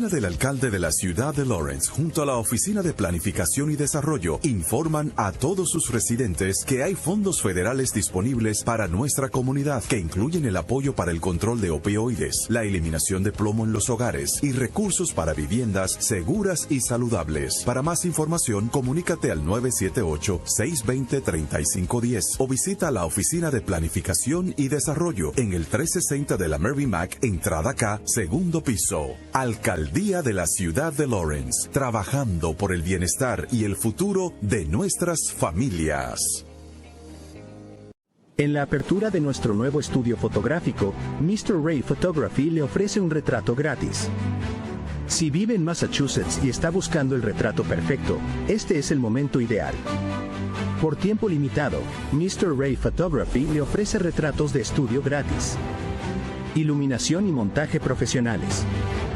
Del alcalde de la ciudad de Lawrence, junto a la Oficina de Planificación y Desarrollo, informan a todos sus residentes que hay fondos federales disponibles para nuestra comunidad, que incluyen el apoyo para el control de opioides, la eliminación de plomo en los hogares y recursos para viviendas seguras y saludables. Para más información, comunícate al 978-620-3510 o visita la Oficina de Planificación y Desarrollo en el 360 de la Mervyn Mac, entrada K, segundo piso. Alcaldía de la ciudad de Lawrence, trabajando por el bienestar y el futuro de nuestras familias. En la apertura de nuestro nuevo estudio fotográfico, Mr. Ray Photography le ofrece un retrato gratis. Si vive en Massachusetts y está buscando el retrato perfecto, este es el momento ideal. Por tiempo limitado, Mr. Ray Photography le ofrece retratos de estudio gratis. Iluminación y montaje profesionales.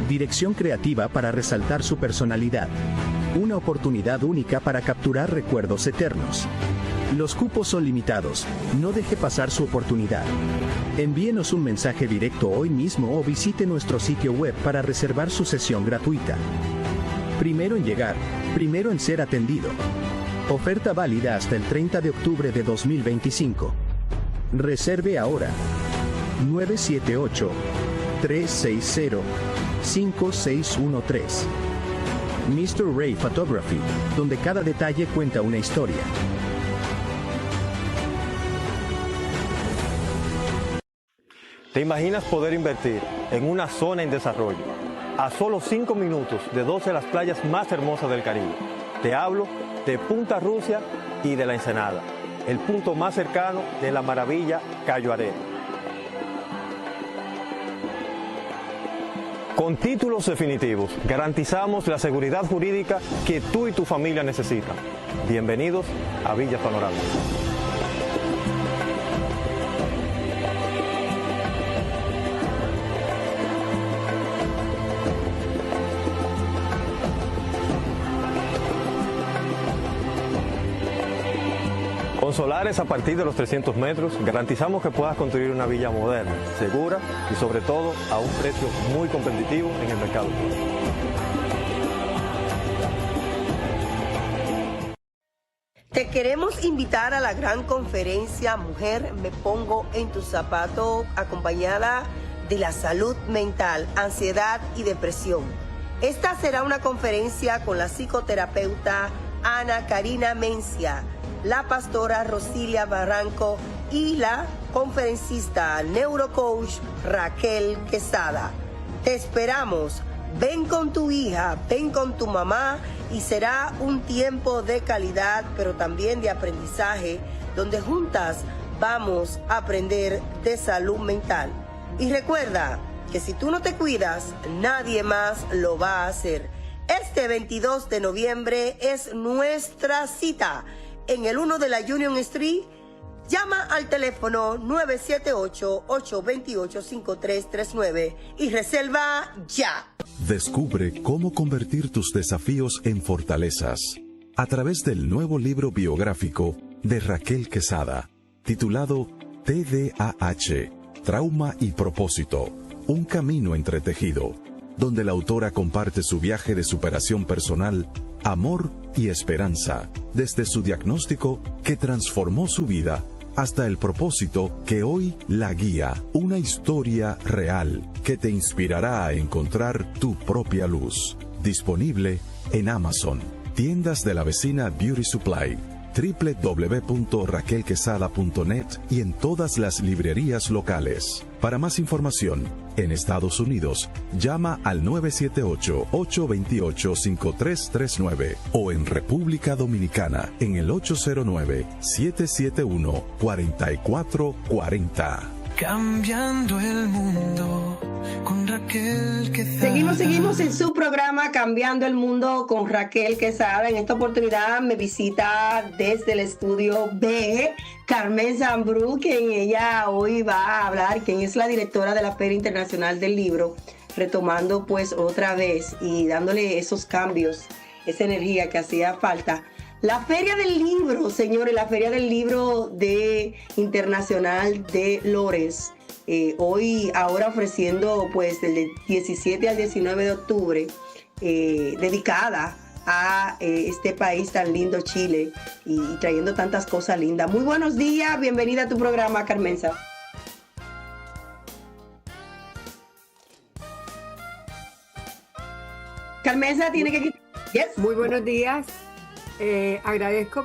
Dirección creativa para resaltar su personalidad. Una oportunidad única para capturar recuerdos eternos. Los cupos son limitados. No deje pasar su oportunidad. Envíenos un mensaje directo hoy mismo o visite nuestro sitio web para reservar su sesión gratuita. Primero en llegar, primero en ser atendido. Oferta válida hasta el 30 de octubre de 2025. Reserve ahora. 978-360-5613. Mr. Ray Photography, donde cada detalle cuenta una historia. ¿Te imaginas poder invertir en una zona en desarrollo a solo 5 minutos de 2 de las playas más hermosas del Caribe? Te hablo de Punta Rusia y de La Ensenada, el punto más cercano de la maravilla Cayo Arena. Con títulos definitivos, garantizamos la seguridad jurídica que tú y tu familia necesitan. Bienvenidos a Villas Panorama. Con solares a partir de los 300 metros, garantizamos que puedas construir una villa moderna, segura y sobre todo a un precio muy competitivo en el mercado. Te queremos invitar a la gran conferencia Mujer, me pongo en tu zapato, acompañada de la salud mental, ansiedad y depresión. Esta será una conferencia con la psicoterapeuta Ana Karina Mencia, la pastora Rosilia Barranco y la conferencista neurocoach Raquel Quesada. Te esperamos. Ven con tu hija, ven con tu mamá y será un tiempo de calidad, pero también de aprendizaje, donde juntas vamos a aprender de salud mental. Y recuerda que si tú no te cuidas, nadie más lo va a hacer. Este 22 de noviembre es nuestra cita en el 1 de la Union Street, Llama al teléfono 978-828-5339 y reserva ya. Descubre cómo convertir tus desafíos en fortalezas a través del nuevo libro biográfico de Raquel Quesada, titulado TDAH, Trauma y Propósito, un camino entretejido, donde la autora comparte su viaje de superación personal, amor y esperanza, desde su diagnóstico que transformó su vida hasta el propósito que hoy la guía, una historia real que te inspirará a encontrar tu propia luz. Disponible en Amazon, tiendas de la vecina Beauty Supply, www.raquelquesada.net y en todas las librerías locales. Para más información, en Estados Unidos, llama al 978-828-5339 o en República Dominicana en el 809-771-4440. Cambiando el mundo con Raquel Quesada. Seguimos en su programa Cambiando el Mundo con Raquel Quesada. En esta oportunidad me visita desde el estudio B Carmen Zambrú, quien ella hoy va a hablar, quien es la directora de la Feria Internacional del Libro, retomando pues otra vez y dándole esos cambios, esa energía que hacía falta. La Feria del Libro, señores, la Feria del Libro Internacional de Lores. Ahora ofreciendo pues del 17 al 19 de octubre, dedicada a este país tan lindo, Chile, y trayendo tantas cosas lindas. Muy buenos días, bienvenida a tu programa, Carmenza. Carmenza tiene que... Yes. Muy buenos días. Agradezco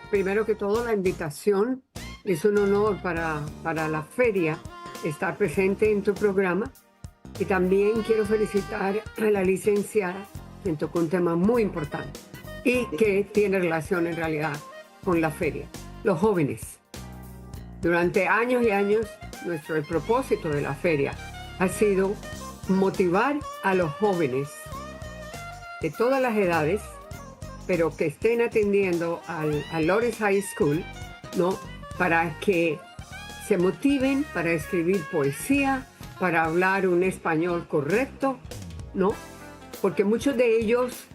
primero que todo la invitación. Es un honor para la feria estar presente en tu programa. Y también quiero felicitar a la licenciada, quien tocó un tema muy importante y que tiene relación en realidad con la feria. Los jóvenes. Durante años y años, el propósito de la feria ha sido motivar a los jóvenes de todas las edades, pero que estén atendiendo al Lores High School, ¿no? Para que se motiven para escribir poesía, para hablar un español correcto, ¿no? Porque muchos de ellos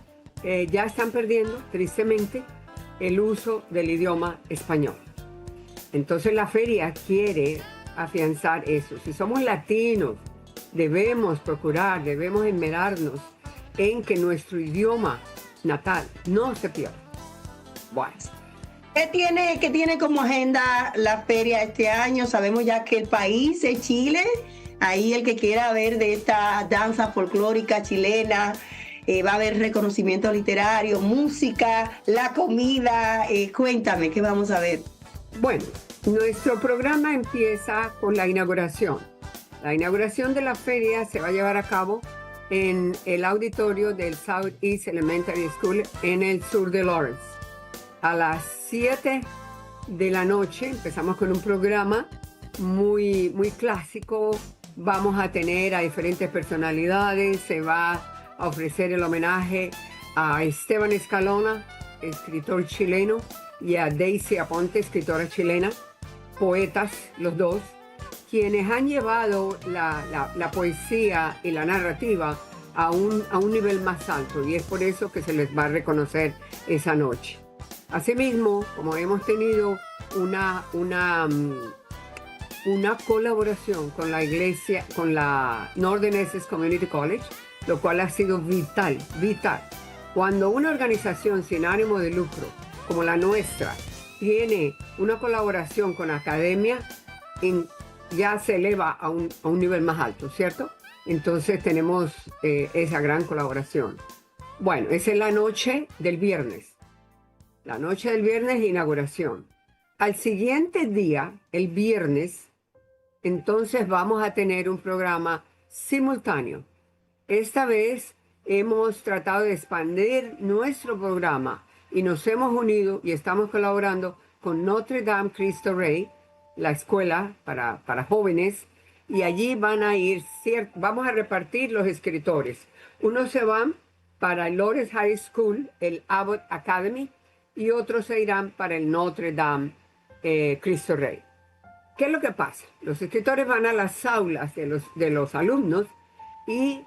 ya están perdiendo, tristemente, el uso del idioma español. Entonces la feria quiere afianzar eso. Si somos latinos, debemos procurar, debemos esmerarnos en que nuestro idioma natal no se pierda. Bueno. ¿Qué tiene como agenda la feria este año? Sabemos ya que el país es Chile. Ahí el que quiera ver de esta danza folclórica chilena, va a haber reconocimiento literario, música, la comida. Cuéntame, ¿qué vamos a ver? Bueno, nuestro programa empieza con la inauguración. La inauguración de la feria se va a llevar a cabo en el auditorio del Southeast Elementary School en el sur de Lawrence. A las 7 de la noche empezamos con un programa muy clásico. Vamos a tener a diferentes personalidades. Se va a ofrecer el homenaje a Esteban Escalona, escritor chileno, y a Daisy Aponte, escritora chilena, poetas los dos, quienes han llevado la poesía y la narrativa a un nivel más alto, y es por eso que se les va a reconocer esa noche. Asimismo, como hemos tenido una colaboración con la iglesia, con la Northern Essex Community College, lo cual ha sido vital. Cuando una organización sin ánimo de lucro, como la nuestra, tiene una colaboración con la academia, ya se eleva a un nivel más alto, ¿cierto? Entonces tenemos esa gran colaboración. Bueno, esa es la noche del viernes. La noche del viernes, inauguración. Al siguiente día, el viernes, entonces vamos a tener un programa simultáneo. Esta vez hemos tratado de expandir nuestro programa y nos hemos unido y estamos colaborando con Notre Dame Cristo Rey, la escuela para jóvenes, y allí vamos a repartir los escritores. Unos se van para el Lawrence High School, el Abbott Academy, y otros se irán para el Notre Dame Cristo Rey. ¿Qué es lo que pasa? Los escritores van a las aulas de los alumnos y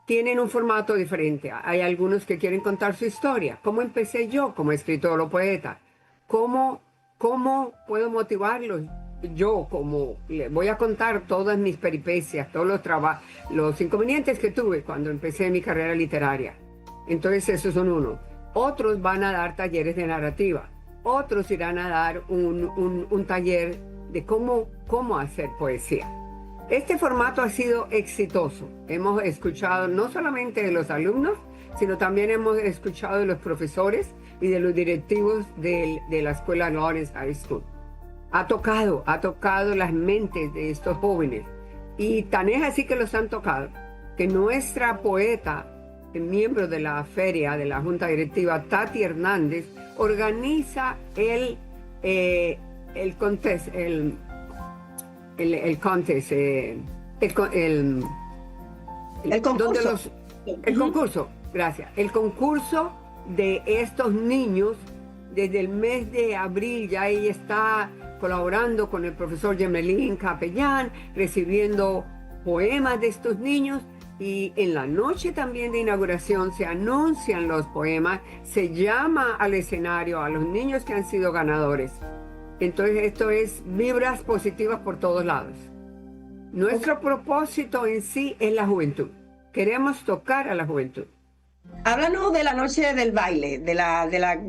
tienen un formato diferente. Hay algunos que quieren contar su historia. ¿Cómo empecé yo como escritor o poeta? ¿Cómo puedo motivarlos? Yo, como les voy a contar todas mis peripecias, todos los inconvenientes que tuve cuando empecé mi carrera literaria. Entonces, esos son unos. Otros van a dar talleres de narrativa. Otros irán a dar un taller de cómo hacer poesía. Este formato ha sido exitoso. Hemos escuchado no solamente de los alumnos, sino también hemos escuchado de los profesores y de los directivos de la escuela Lawrence High School. Ha tocado las mentes de estos jóvenes. Y tan es así que los han tocado, que nuestra poeta, miembro de la feria, de la junta directiva, Tati Hernández, organiza el concurso de estos niños. Desde el mes de abril ya ella está colaborando con el profesor Gemelín Capellán, recibiendo poemas de estos niños, y en la noche también de inauguración se anuncian los poemas, se llama al escenario a los niños que han sido ganadores. Entonces esto es vibras positivas por todos lados. Nuestro propósito en sí es la juventud. Queremos tocar a la juventud. Háblanos de la noche del baile,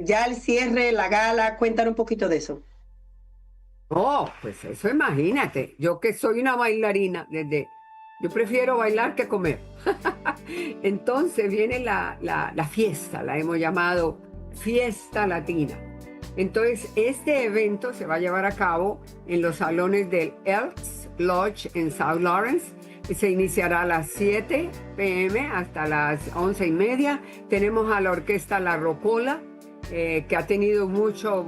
ya el cierre, la gala, cuéntanos un poquito de eso. Oh, pues eso imagínate, yo que soy una bailarina, yo prefiero bailar que comer. Entonces viene la fiesta, la hemos llamado Fiesta Latina. Entonces este evento se va a llevar a cabo en los salones del Elks Lodge en South Lawrence. Se iniciará a las 7 p.m. hasta las 11:30. Tenemos a la orquesta La Rocola, que ha tenido mucho,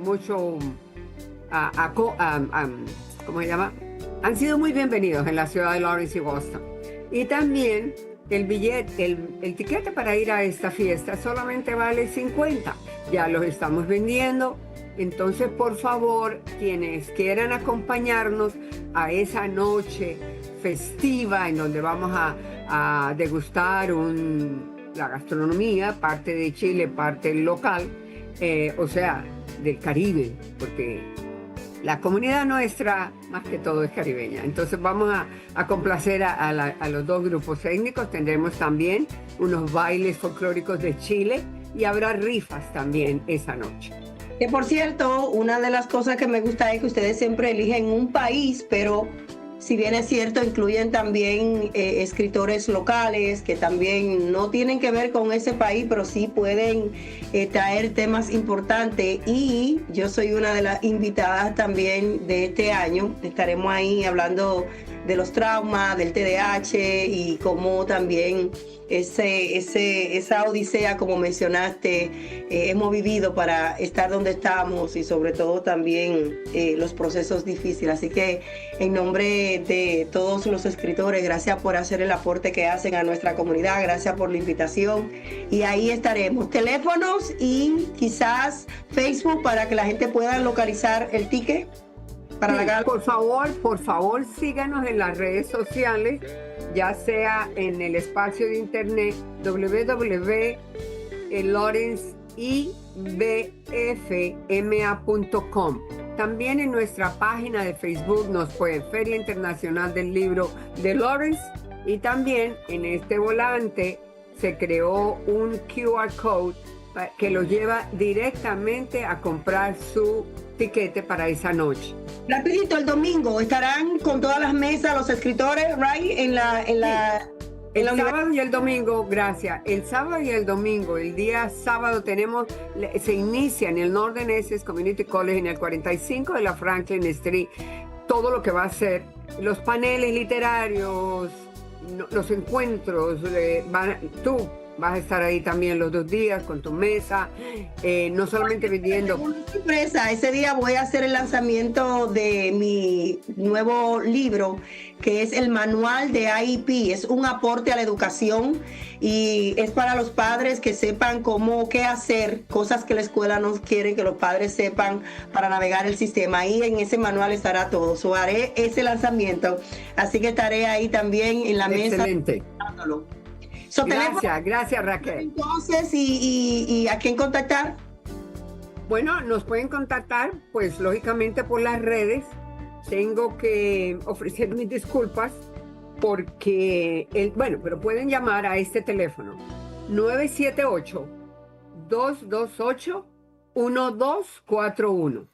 ¿cómo se llama? Han sido muy bienvenidos en la ciudad de Lawrence y Boston. Y también el tiquete para ir a esta fiesta solamente vale $50. Ya los estamos vendiendo. Entonces, por favor, quienes quieran acompañarnos a esa noche festiva en donde vamos a degustar la gastronomía, parte de Chile, parte local, o sea, del Caribe, porque la comunidad nuestra más que todo es caribeña. Entonces vamos a complacer a los dos grupos étnicos. Tendremos también unos bailes folclóricos de Chile y habrá rifas también esa noche. Que por cierto, una de las cosas que me gusta es que ustedes siempre eligen un país, pero si bien es cierto, incluyen también escritores locales que también no tienen que ver con ese país, pero sí pueden traer temas importantes. Y yo soy una de las invitadas también de este año. Estaremos ahí hablando de los traumas, del TDAH y cómo también esa odisea, como mencionaste, hemos vivido para estar donde estamos y sobre todo también los procesos difíciles. Así que en nombre de todos los escritores, gracias por hacer el aporte que hacen a nuestra comunidad, gracias por la invitación y ahí estaremos. Teléfonos y quizás Facebook para que la gente pueda localizar el ticket para la gala. Por favor, síganos en las redes sociales, ya sea en el espacio de internet www.lawrenceibfma.com. También en nuestra página de Facebook nos pueden Feria Internacional del Libro de Lawrence, y también en este volante se creó un QR code que lo lleva directamente a comprar su tiquete para esa noche. Rapidito, el domingo estarán con todas las mesas los escritores, right? El sábado y el domingo, gracias. El sábado y el domingo, el día sábado se inicia en el Northern Essex Community College en el 45 de la Franklin Street, todo lo que va a ser los paneles literarios, los encuentros, tú Vas a estar ahí también los 2 días con tu mesa, no solamente vendiendo. Una sorpresa, ese día voy a hacer el lanzamiento de mi nuevo libro, que es el manual de IEP. Es un aporte a la educación y es para los padres que sepan qué hacer, cosas que la escuela no quiere que los padres sepan para navegar el sistema. Ahí en ese manual estará todo. So, haré ese lanzamiento, así que estaré ahí también en la mesa. Excelente. Gracias Raquel. Entonces, ¿y a quién contactar? Bueno, nos pueden contactar, pues lógicamente por las redes. Tengo que ofrecer mis disculpas porque, pero pueden llamar a este teléfono, 978-228-1241.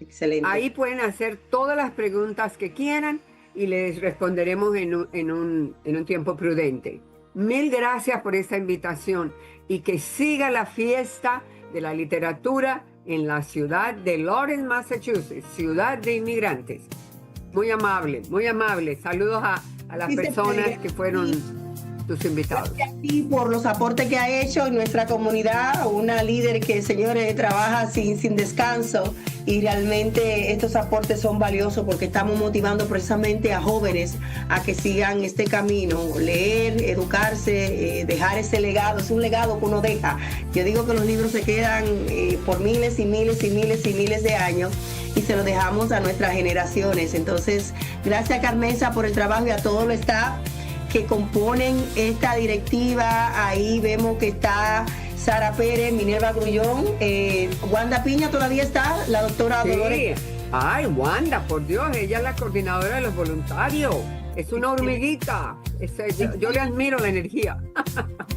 Excelente. Ahí pueden hacer todas las preguntas que quieran y les responderemos en un tiempo prudente. Mil gracias por esta invitación y que siga la fiesta de la literatura en la ciudad de Lawrence, Massachusetts, ciudad de inmigrantes. Muy amable, muy amable. Saludos a las personas que fueron tus invitados. Gracias a ti por los aportes que ha hecho en nuestra comunidad, una líder que, señores, trabaja sin descanso, y realmente estos aportes son valiosos porque estamos motivando precisamente a jóvenes a que sigan este camino, leer, educarse, dejar ese legado. Es un legado que uno deja. Yo digo que los libros se quedan por miles y miles y miles y miles de años y se los dejamos a nuestras generaciones. Entonces, gracias Carmenza por el trabajo y a todo el staff que componen esta directiva. Ahí vemos que está Sara Pérez, Minerva Grullón, Wanda Piña todavía está, la doctora Dolores. Ay, Wanda, por Dios, ella es la coordinadora de los voluntarios. Es una hormiguita. Yo le admiro la energía.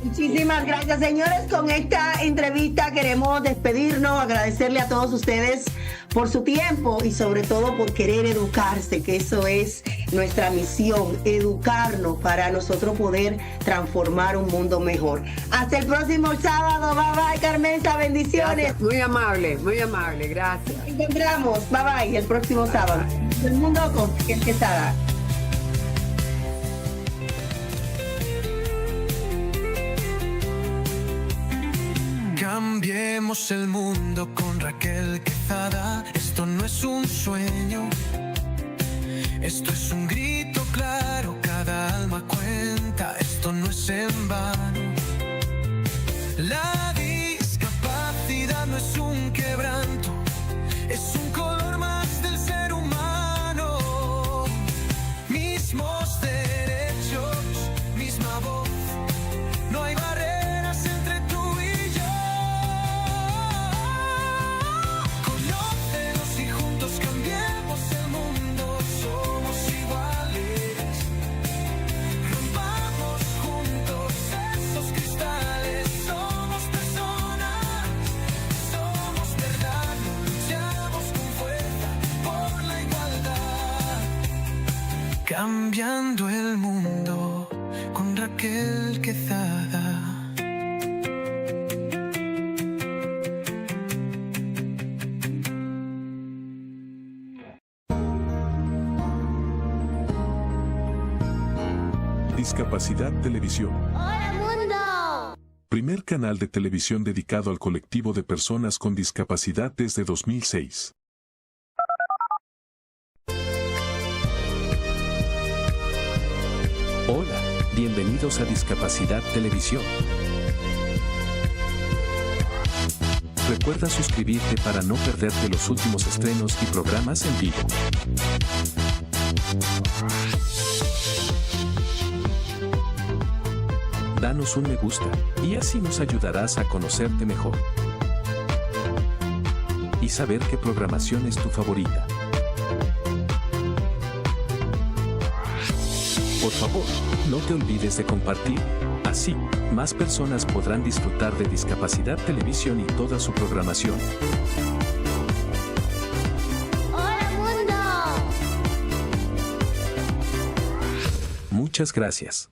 Muchísimas gracias, señores. Con esta entrevista queremos despedirnos, agradecerle a todos ustedes por su tiempo y sobre todo por querer educarse, que eso es nuestra misión, educarnos para nosotros poder transformar un mundo mejor. Hasta el próximo sábado. Bye bye, Carmenza. Bendiciones. Gracias. Muy amable. Gracias. Nos encontramos. Bye bye. El próximo sábado. El mundo con Raquel Quesada. Cambiemos el mundo con Raquel Quesada. Esto no es un sueño, esto es un grito claro. Cada alma cuenta, esto no es en vano. La discapacidad no es un quebranto, es un color más del ser humano. Mismos derechos, misma voz, no hay barreras entre tú y yo. Conócenos y juntos cambiemos el mundo. Somos iguales, rompamos juntos esos cristales. Somos personas, somos verdad, luchamos con fuerza por la igualdad. Cambiando el mundo con Raquel Quesada. Discapacidad Televisión. ¡Hola mundo! Primer canal de televisión dedicado al colectivo de personas con discapacidad desde 2006. Hola, bienvenidos a Discapacidad Televisión. Recuerda suscribirte para no perderte los últimos estrenos y programas en vivo. Danos un me gusta, y así nos ayudarás a conocerte mejor. Y saber qué programación es tu favorita. Por favor, no te olvides de compartir. Así, más personas podrán disfrutar de Discapacidad Televisión y toda su programación. ¡Hola mundo! Muchas gracias.